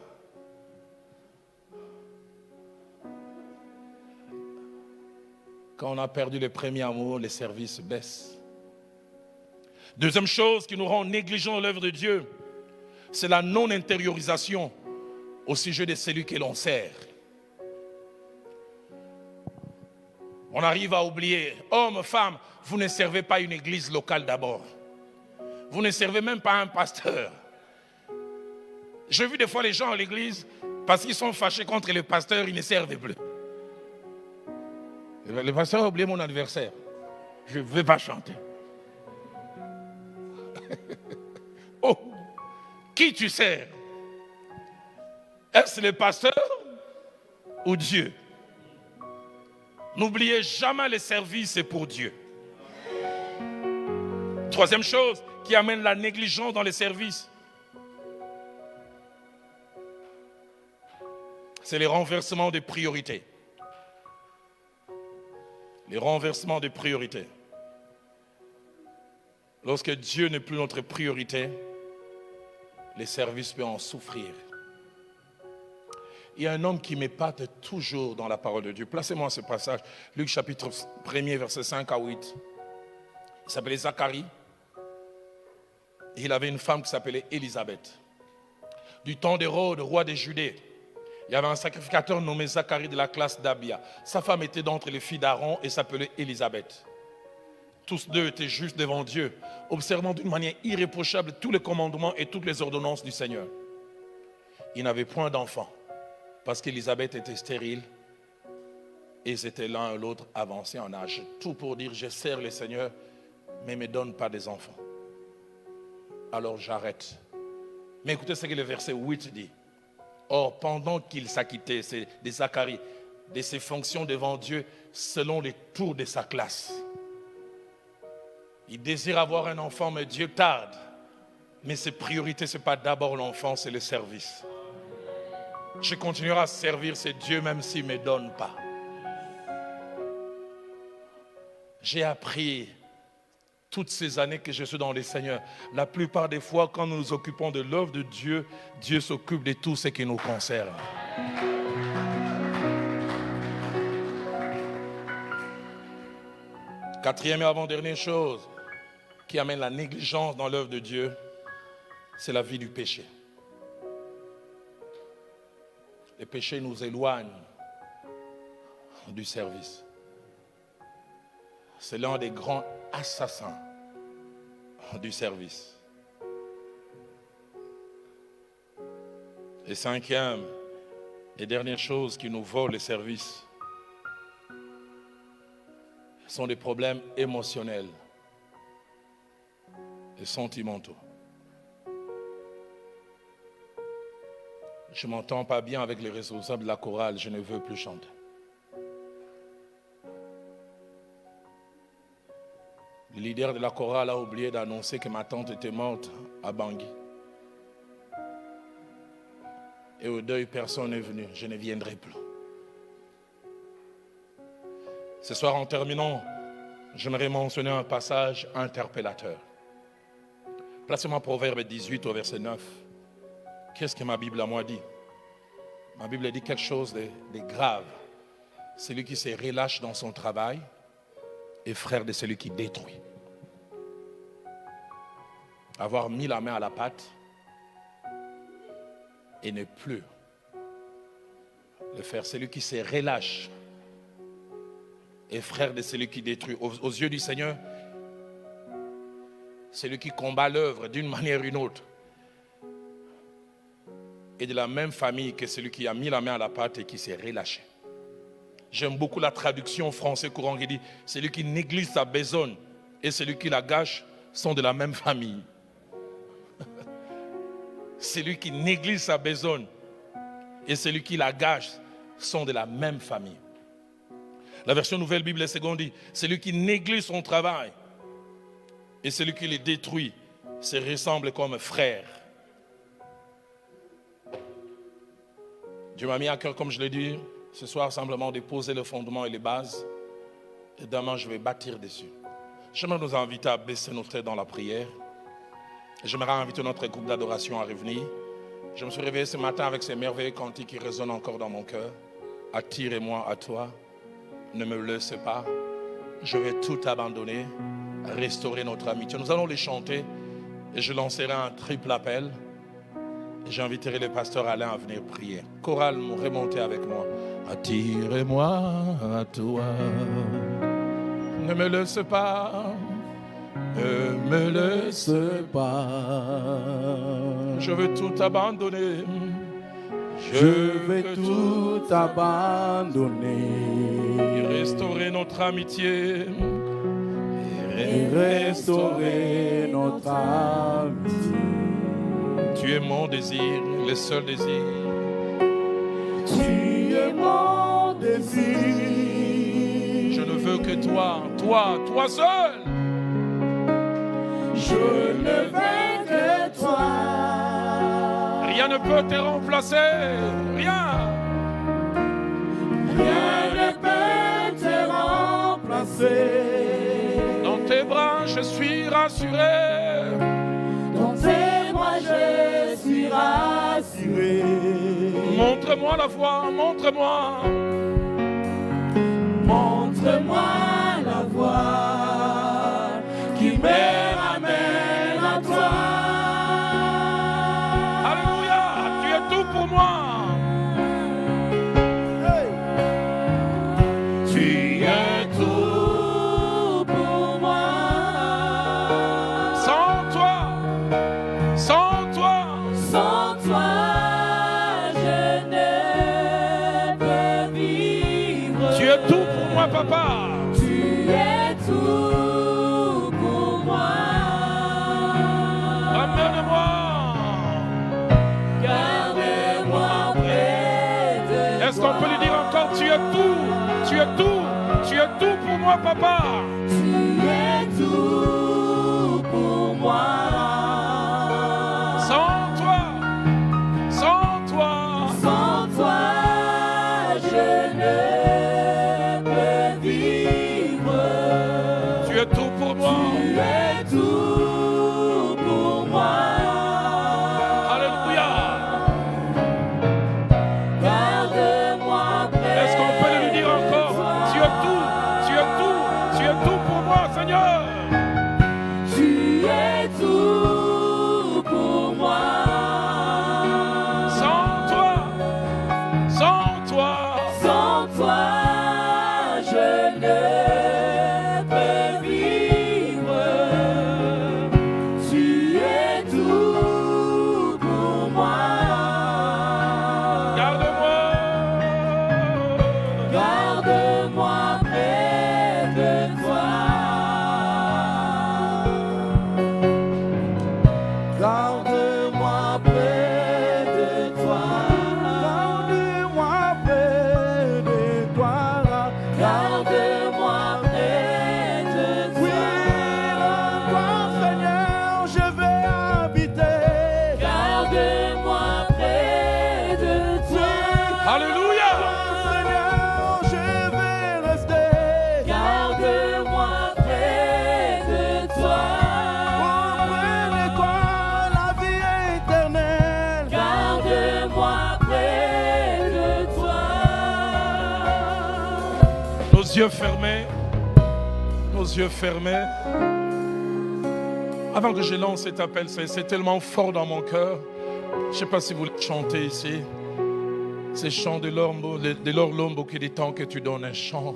Quand on a perdu le premier amour, les services baissent. Deuxième chose qui nous rend négligents de l'œuvre de Dieu, c'est la non-intériorisation au sujet de celui que l'on sert. On arrive à oublier, hommes, femmes, vous ne servez pas une église locale d'abord. Vous ne servez même pas un pasteur. J'ai vu des fois les gens à l'église, parce qu'ils sont fâchés contre le pasteur, ils ne servent plus. Le pasteur a oublié mon anniversaire. Je ne vais pas chanter. Oh, qui tu sers? Est-ce le pasteur ou Dieu? N'oubliez jamais le service pour Dieu. Troisième chose qui amène la négligence dans les services, c'est les renversements des priorités. Les renversements des priorités. Lorsque Dieu n'est plus notre priorité, les services peuvent en souffrir. Il y a un homme qui m'épate toujours dans la parole de Dieu. Placez-moi ce passage, Luc chapitre 1er, versets 5 à 8. Il s'appelait Zacharie. Et il avait une femme qui s'appelait Élisabeth. Du temps d'Hérode, roi des Judées, il y avait un sacrificateur nommé Zacharie de la classe d'Abia. Sa femme était d'entre les filles d'Aaron et s'appelait Élisabeth. Tous deux étaient justes devant Dieu, observant d'une manière irréprochable tous les commandements et toutes les ordonnances du Seigneur. Ils n'avaient point d'enfants, parce qu'Élisabeth était stérile et ils étaient l'un et l'autre avancés en âge. Tout pour dire, je sers le Seigneur, mais ne me donne pas des enfants. Alors j'arrête. Mais écoutez ce que le verset 8 dit. Or, pendant qu'il s'acquittait de Zacharie, de ses fonctions devant Dieu, selon les tours de sa classe, il désire avoir un enfant, mais Dieu tarde. Mais ses priorités, ce n'est pas d'abord l'enfant, c'est le service. Je continuerai à servir ce Dieu même s'il ne me donne pas. J'ai appris toutes ces années que je suis dans le Seigneur. La plupart des fois, quand nous nous occupons de l'œuvre de Dieu, Dieu s'occupe de tout ce qui nous concerne. Quatrième et avant-dernière chose qui amène la négligence dans l'œuvre de Dieu, c'est la vie du péché. Le péché nous éloigne du service. C'est l'un des grands assassins du service. Et cinquième et dernière chose qui nous vole le service sont des problèmes émotionnels et sentimentaux. Je ne m'entends pas bien avec les responsables de la chorale, je ne veux plus chanter. Le leader de la chorale a oublié d'annoncer que ma tante était morte à Bangui. Et au deuil, personne n'est venu. Je ne viendrai plus. Ce soir, en terminant, j'aimerais mentionner un passage interpellateur. Placez-moi Proverbe 18 au verset 9. Qu'est-ce que ma Bible à moi dit? Ma Bible dit quelque chose de grave. Celui qui se relâche dans son travail est frère de celui qui détruit. Avoir mis la main à la pâte et ne plus le faire. Celui qui se relâche est frère de celui qui détruit. Aux yeux du Seigneur, celui qui combat l'œuvre d'une manière ou d'une autre est de la même famille que celui qui a mis la main à la pâte et qui s'est relâché. J'aime beaucoup la traduction français courant qui dit « Celui qui néglige sa besogne et celui qui la gâche sont de la même famille. » Celui qui néglige sa besogne et celui qui la gâche sont de la même famille. La version Nouvelle Bible Seconde dit « Celui qui néglige son travail et celui qui le détruit se ressemblent comme frères. » Dieu m'a mis à cœur, comme je l'ai dit, ce soir simplement de poser le fondement et les bases. Et demain, je vais bâtir dessus. J'aimerais nous inviter à baisser nos têtes dans la prière. J'aimerais inviter notre groupe d'adoration à revenir. Je me suis réveillé ce matin avec ces merveilleux cantiques qui résonnent encore dans mon cœur. Attire-moi à toi, ne me laisse pas. Je vais tout abandonner, restaurer notre amitié. Nous allons les chanter et je lancerai un triple appel. J'inviterai le pasteur Alain à venir prier. Chorale, remontez avec moi. Attire-moi à toi, ne me laisse pas, ne me laisse pas. Je veux tout abandonner, je vais tout abandonner. Et restaurer notre amitié. Et restaurer notre amitié. Tu es mon désir, le seul désir. Tu es mon désir. Je ne veux que toi, toi seul. Je ne veux que toi. Rien ne peut te remplacer, rien. Rien ne peut te remplacer. Dans tes bras, je suis rassuré. Dans tes bras, je suis rassuré. Montre-moi la voie, montre-moi. Montre-moi la voie qui me ramène à toi. Alléluia, tu es tout pour moi. Hey. Tu es tout pour moi. Sans toi, sans toi, sans toi, je ne peux vivre. Tu es tout pour moi, papa. Tu es tout pour moi. Ramène-moi. Garde-moi près de toi. Est-ce qu'on peut lui dire encore, tu es tout, tu es tout, tu es tout pour moi, papa. Tu es tout pour moi. Sans toi, sans toi, sans toi, je ne peux vivre. Tu es tout pour moi. Tu es tout pour moi. Alléluia. Garde-moi près. Est-ce qu'on peut lui dire encore, tu es tout, tu es tout, tu es tout pour moi. Seigneur. Tu es tout pour moi. Sans toi, sans toi, Sans toi, je ne peux vivre. Tu es tout pour moi. garde-moi. Garde-moi près de toi. Garde-moi près de toi. Garde-moi près de toi. Garde-moi près de Oui, toi. en toi, Seigneur, je vais habiter. Garde-moi près de toi. Alléluia. Seigneur, je vais rester. Garde-moi près de toi. Auprès de toi, la vie éternelle. Garde-moi près de toi. Nos yeux fermés. Nos yeux fermés. Avant que je lance cet appel, c'est tellement fort dans mon cœur. Je ne sais pas si vous le chantez ici. Ces chants de l'Orlombo qui est des temps que tu donnes un chant.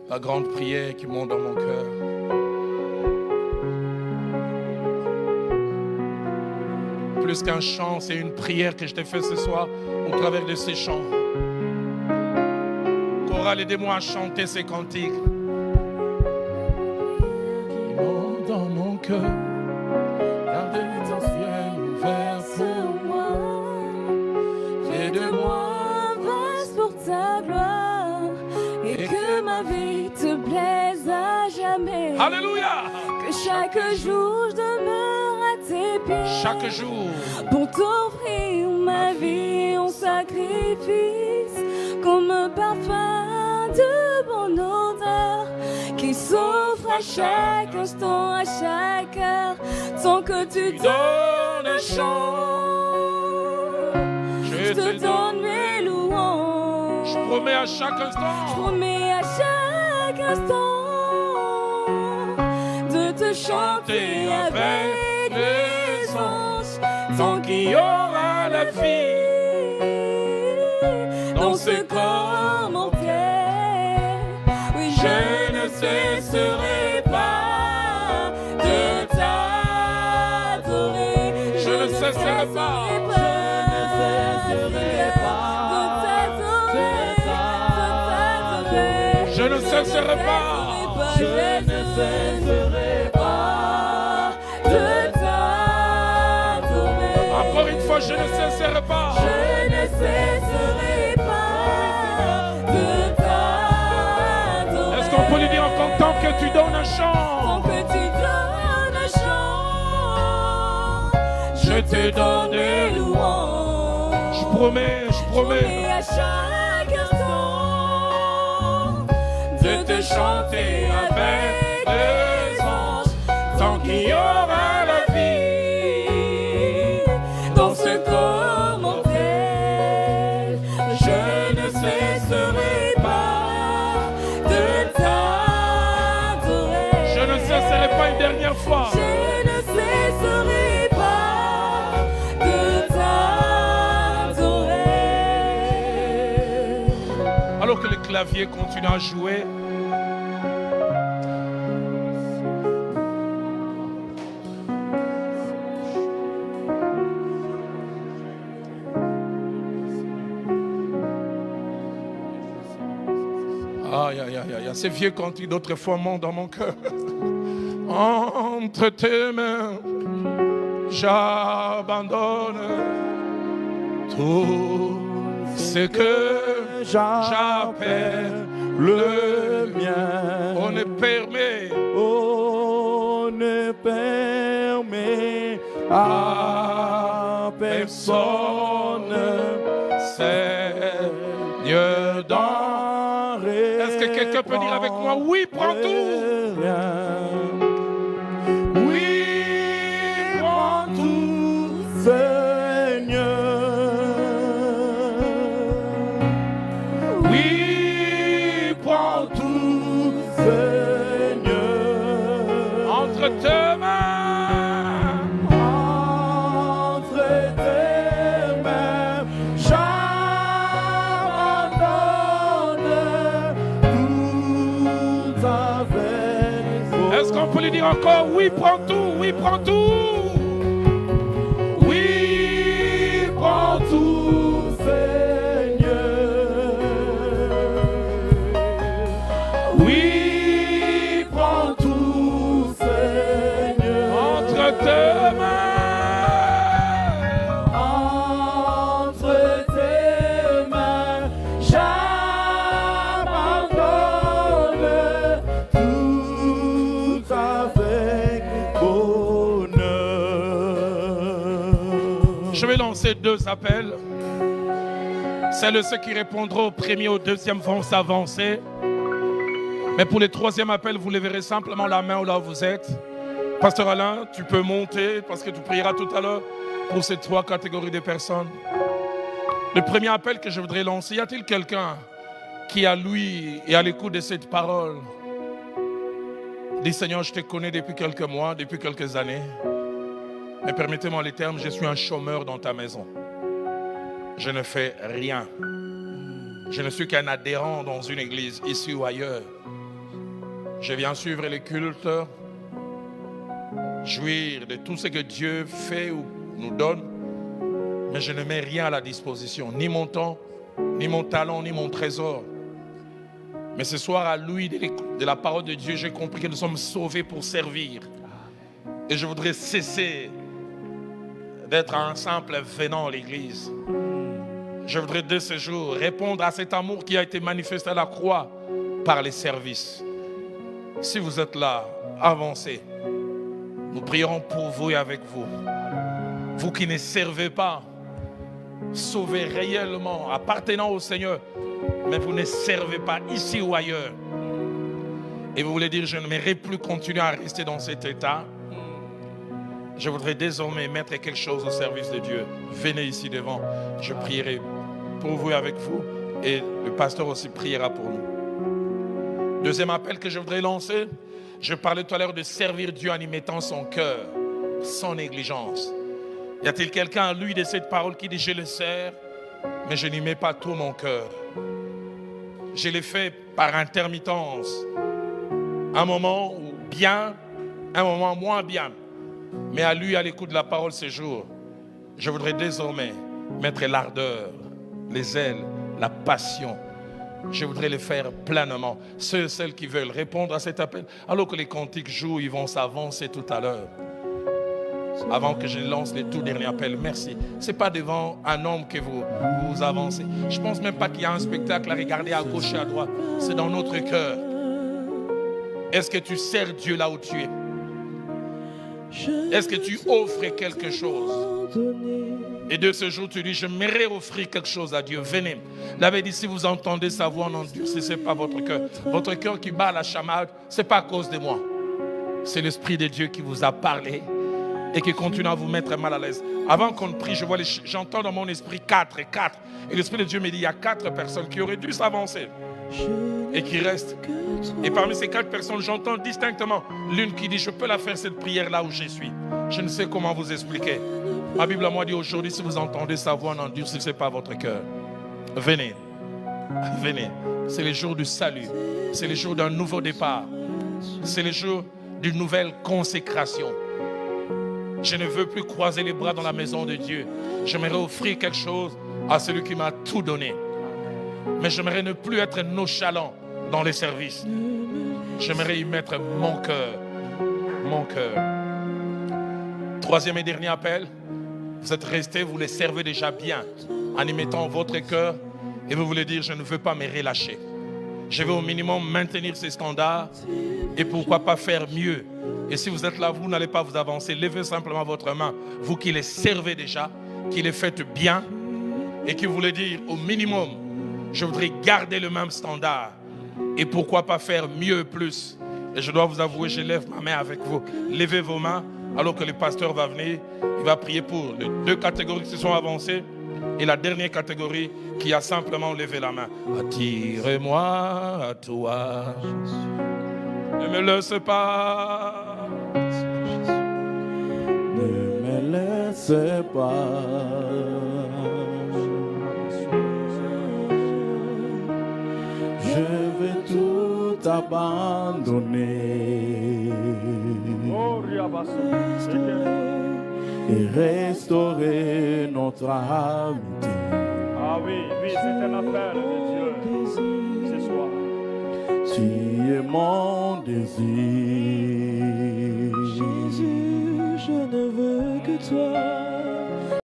La grande prière qui monte dans mon cœur. Plus qu'un chant, c'est une prière que je t'ai fait ce soir au travers de ces chants. Chorale, aidez-moi à chanter ces cantiques. Qui montent dans mon cœur. Gardez ton ciel ouvert pour moi. Fais de moi un vase pour ta gloire et que ma vie te plaise à jamais. Alléluia. Que chaque jour je demeure à tes pieds. Chaque jour. Pour t'offrir ma vie en sacrifice, comme un parfum de bonne odeur qui s'offre à chaque instant, à chaque heure, sans que tu donnes un chant. Je te donne mes louanges. Je promets à chaque Je instant. promets à chaque instant de te chanter avec les anges, tant qu'il y aura la vie dans ce corps mortel. Oui, je ne cesserai pas de t'adorer. Je ne cesserai pas. Je ne cesserai pas. Je ne cesserai pas de t'adorer. Encore une fois, je ne cesserai pas. Je ne cesserai pas de t'adorer. Est-ce qu'on peut lui dire encore tant que tu donnes un Tant chant? que tu donnes un chant, je te donne des louanges. Je promets, je promets. Et à chaque instant de te chanter avec les anges, tant qu'il y aura la vie dans ce corps mortel. Je ne cesserai pas de t'adorer. Je ne cesserai pas une dernière fois. Je ne cesserai pas de t'adorer. Alors que le clavier continue à jouer, aïe, aïe, aïe, aïe, ces vieux cantiques d'autrefois montent dans mon cœur. Entre tes mains, j'abandonne tout ce que j'appelle le mien. on ne permet On ne permet à personne, Seigneur, dans. Est-ce que quelqu'un peut dire avec moi, oui, prends tout. Oui, prends tout, Seigneur. Oui, prends tout. Seigneur. on peut lui dire encore, oui, prends tout, oui, prends tout. Oui, prends tout, Seigneur. Oui, prends tout, Seigneur. Entre tes mains. Entre tes mains, j'abandonne tout avec bonheur. Je vais lancer 2 appels. Celles ceux qui répondront au premier ou au deuxième vont s'avancer. Mais pour les 3e appels, vous lèverez simplement la main là où vous êtes. Pasteur Alain, tu peux monter parce que tu prieras tout à l'heure pour ces 3 catégories de personnes. Le premier appel que je voudrais lancer, y a-t-il quelqu'un qui à lui et à l'écoute de cette parole dit Seigneur, je te connais depuis quelques mois, depuis quelques années, mais permettez-moi les termes, je suis un chômeur dans ta maison. Je ne fais rien. Je ne suis qu'un adhérent dans une église, ici ou ailleurs. Je viens suivre les cultes, jouir de tout ce que Dieu fait ou nous donne, mais je ne mets rien à la disposition, ni mon temps, ni mon talent, ni mon trésor. Mais ce soir, à l'ouïe de la parole de Dieu, j'ai compris que nous sommes sauvés pour servir. Et je voudrais cesser d'être un simple venant à l'église. Je voudrais de ce jour répondre à cet amour qui a été manifesté à la croix par les services. Si vous êtes là, avancez. Nous prierons pour vous et avec vous. Vous qui ne servez pas, sauvez réellement, appartenant au Seigneur, mais vous ne servez pas ici ou ailleurs. Et vous voulez dire, je n'aimerais plus continuer à rester dans cet état. Je voudrais désormais mettre quelque chose au service de Dieu. Venez ici devant, je prierai pour vous et avec vous. Et le pasteur aussi priera pour nous. 2e appel que je voudrais lancer. Je parlais tout à l'heure de servir Dieu en y mettant son cœur, sans négligence. Y a-t-il quelqu'un à lui de cette parole qui dit je le sers, mais je n'y mets pas tout mon cœur. Je l'ai fait par intermittence. Un moment où bien, un moment moins bien. Mais à lui, à l'écoute de la parole ce jour, je voudrais désormais mettre l'ardeur, les ailes, la passion. Je voudrais le faire pleinement. Ceux et celles qui veulent répondre à cet appel, alors que les cantiques jouent, ils vont s'avancer tout à l'heure. Avant que je lance les tout derniers appels, merci. Ce n'est pas devant un homme que vous avancez. Je ne pense même pas qu'il y a un spectacle à regarder à gauche et à droite. C'est dans notre cœur. Est-ce que tu sers Dieu là où tu es? Est-ce que tu offres quelque chose? Et de ce jour, tu dis, j'aimerais offrir quelque chose à Dieu. Venez. Il avait dit, si vous entendez sa voix, n'endurcissez pas votre cœur. Votre cœur qui bat à la chamade, ce n'est pas à cause de moi. C'est l'Esprit de Dieu qui vous a parlé et qui continue à vous mettre mal à l'aise. Avant qu'on prie, j'entends dans mon esprit 4 et 4. Et l'Esprit de Dieu me dit, il y a 4 personnes qui auraient dû s'avancer et qui restent. Et parmi ces 4 personnes, j'entends distinctement l'une qui dit, je peux la faire cette prière là où je suis. Je ne sais comment vous expliquer. Ma Bible à moi dit aujourd'hui, si vous entendez sa voix, n'endurcissez pas votre cœur. Venez. Venez. C'est le jour du salut. C'est le jour d'un nouveau départ. C'est le jour d'une nouvelle consécration. Je ne veux plus croiser les bras dans la maison de Dieu. J'aimerais offrir quelque chose à celui qui m'a tout donné. Mais j'aimerais ne plus être nonchalant dans les services. J'aimerais y mettre mon cœur. Mon cœur. 3e et dernier appel. Vous êtes restés, vous les servez déjà bien en y mettant votre cœur et vous voulez dire, je ne veux pas me relâcher. Je vais au minimum maintenir ces standards et pourquoi pas faire mieux. Et si vous êtes là, vous n'allez pas vous avancer. Levez simplement votre main. Vous qui les servez déjà, qui les faites bien et qui voulez dire au minimum, je voudrais garder le même standard. Et pourquoi pas faire mieux, plus. Et je dois vous avouer, je lève ma main avec vous. Levez vos mains alors que le pasteur va venir. Il va prier pour les 2 catégories qui se sont avancées et la dernière catégorie qui a simplement levé la main. Attire-moi à toi. Ne me laisse pas. Ne me laisse pas. Je veux tout apporter. abandonner et restaurer notre amitié. Ah oui, oui, c'est un appel de Dieu ce soir. Tu es mon désir. Jésus, je ne veux que toi.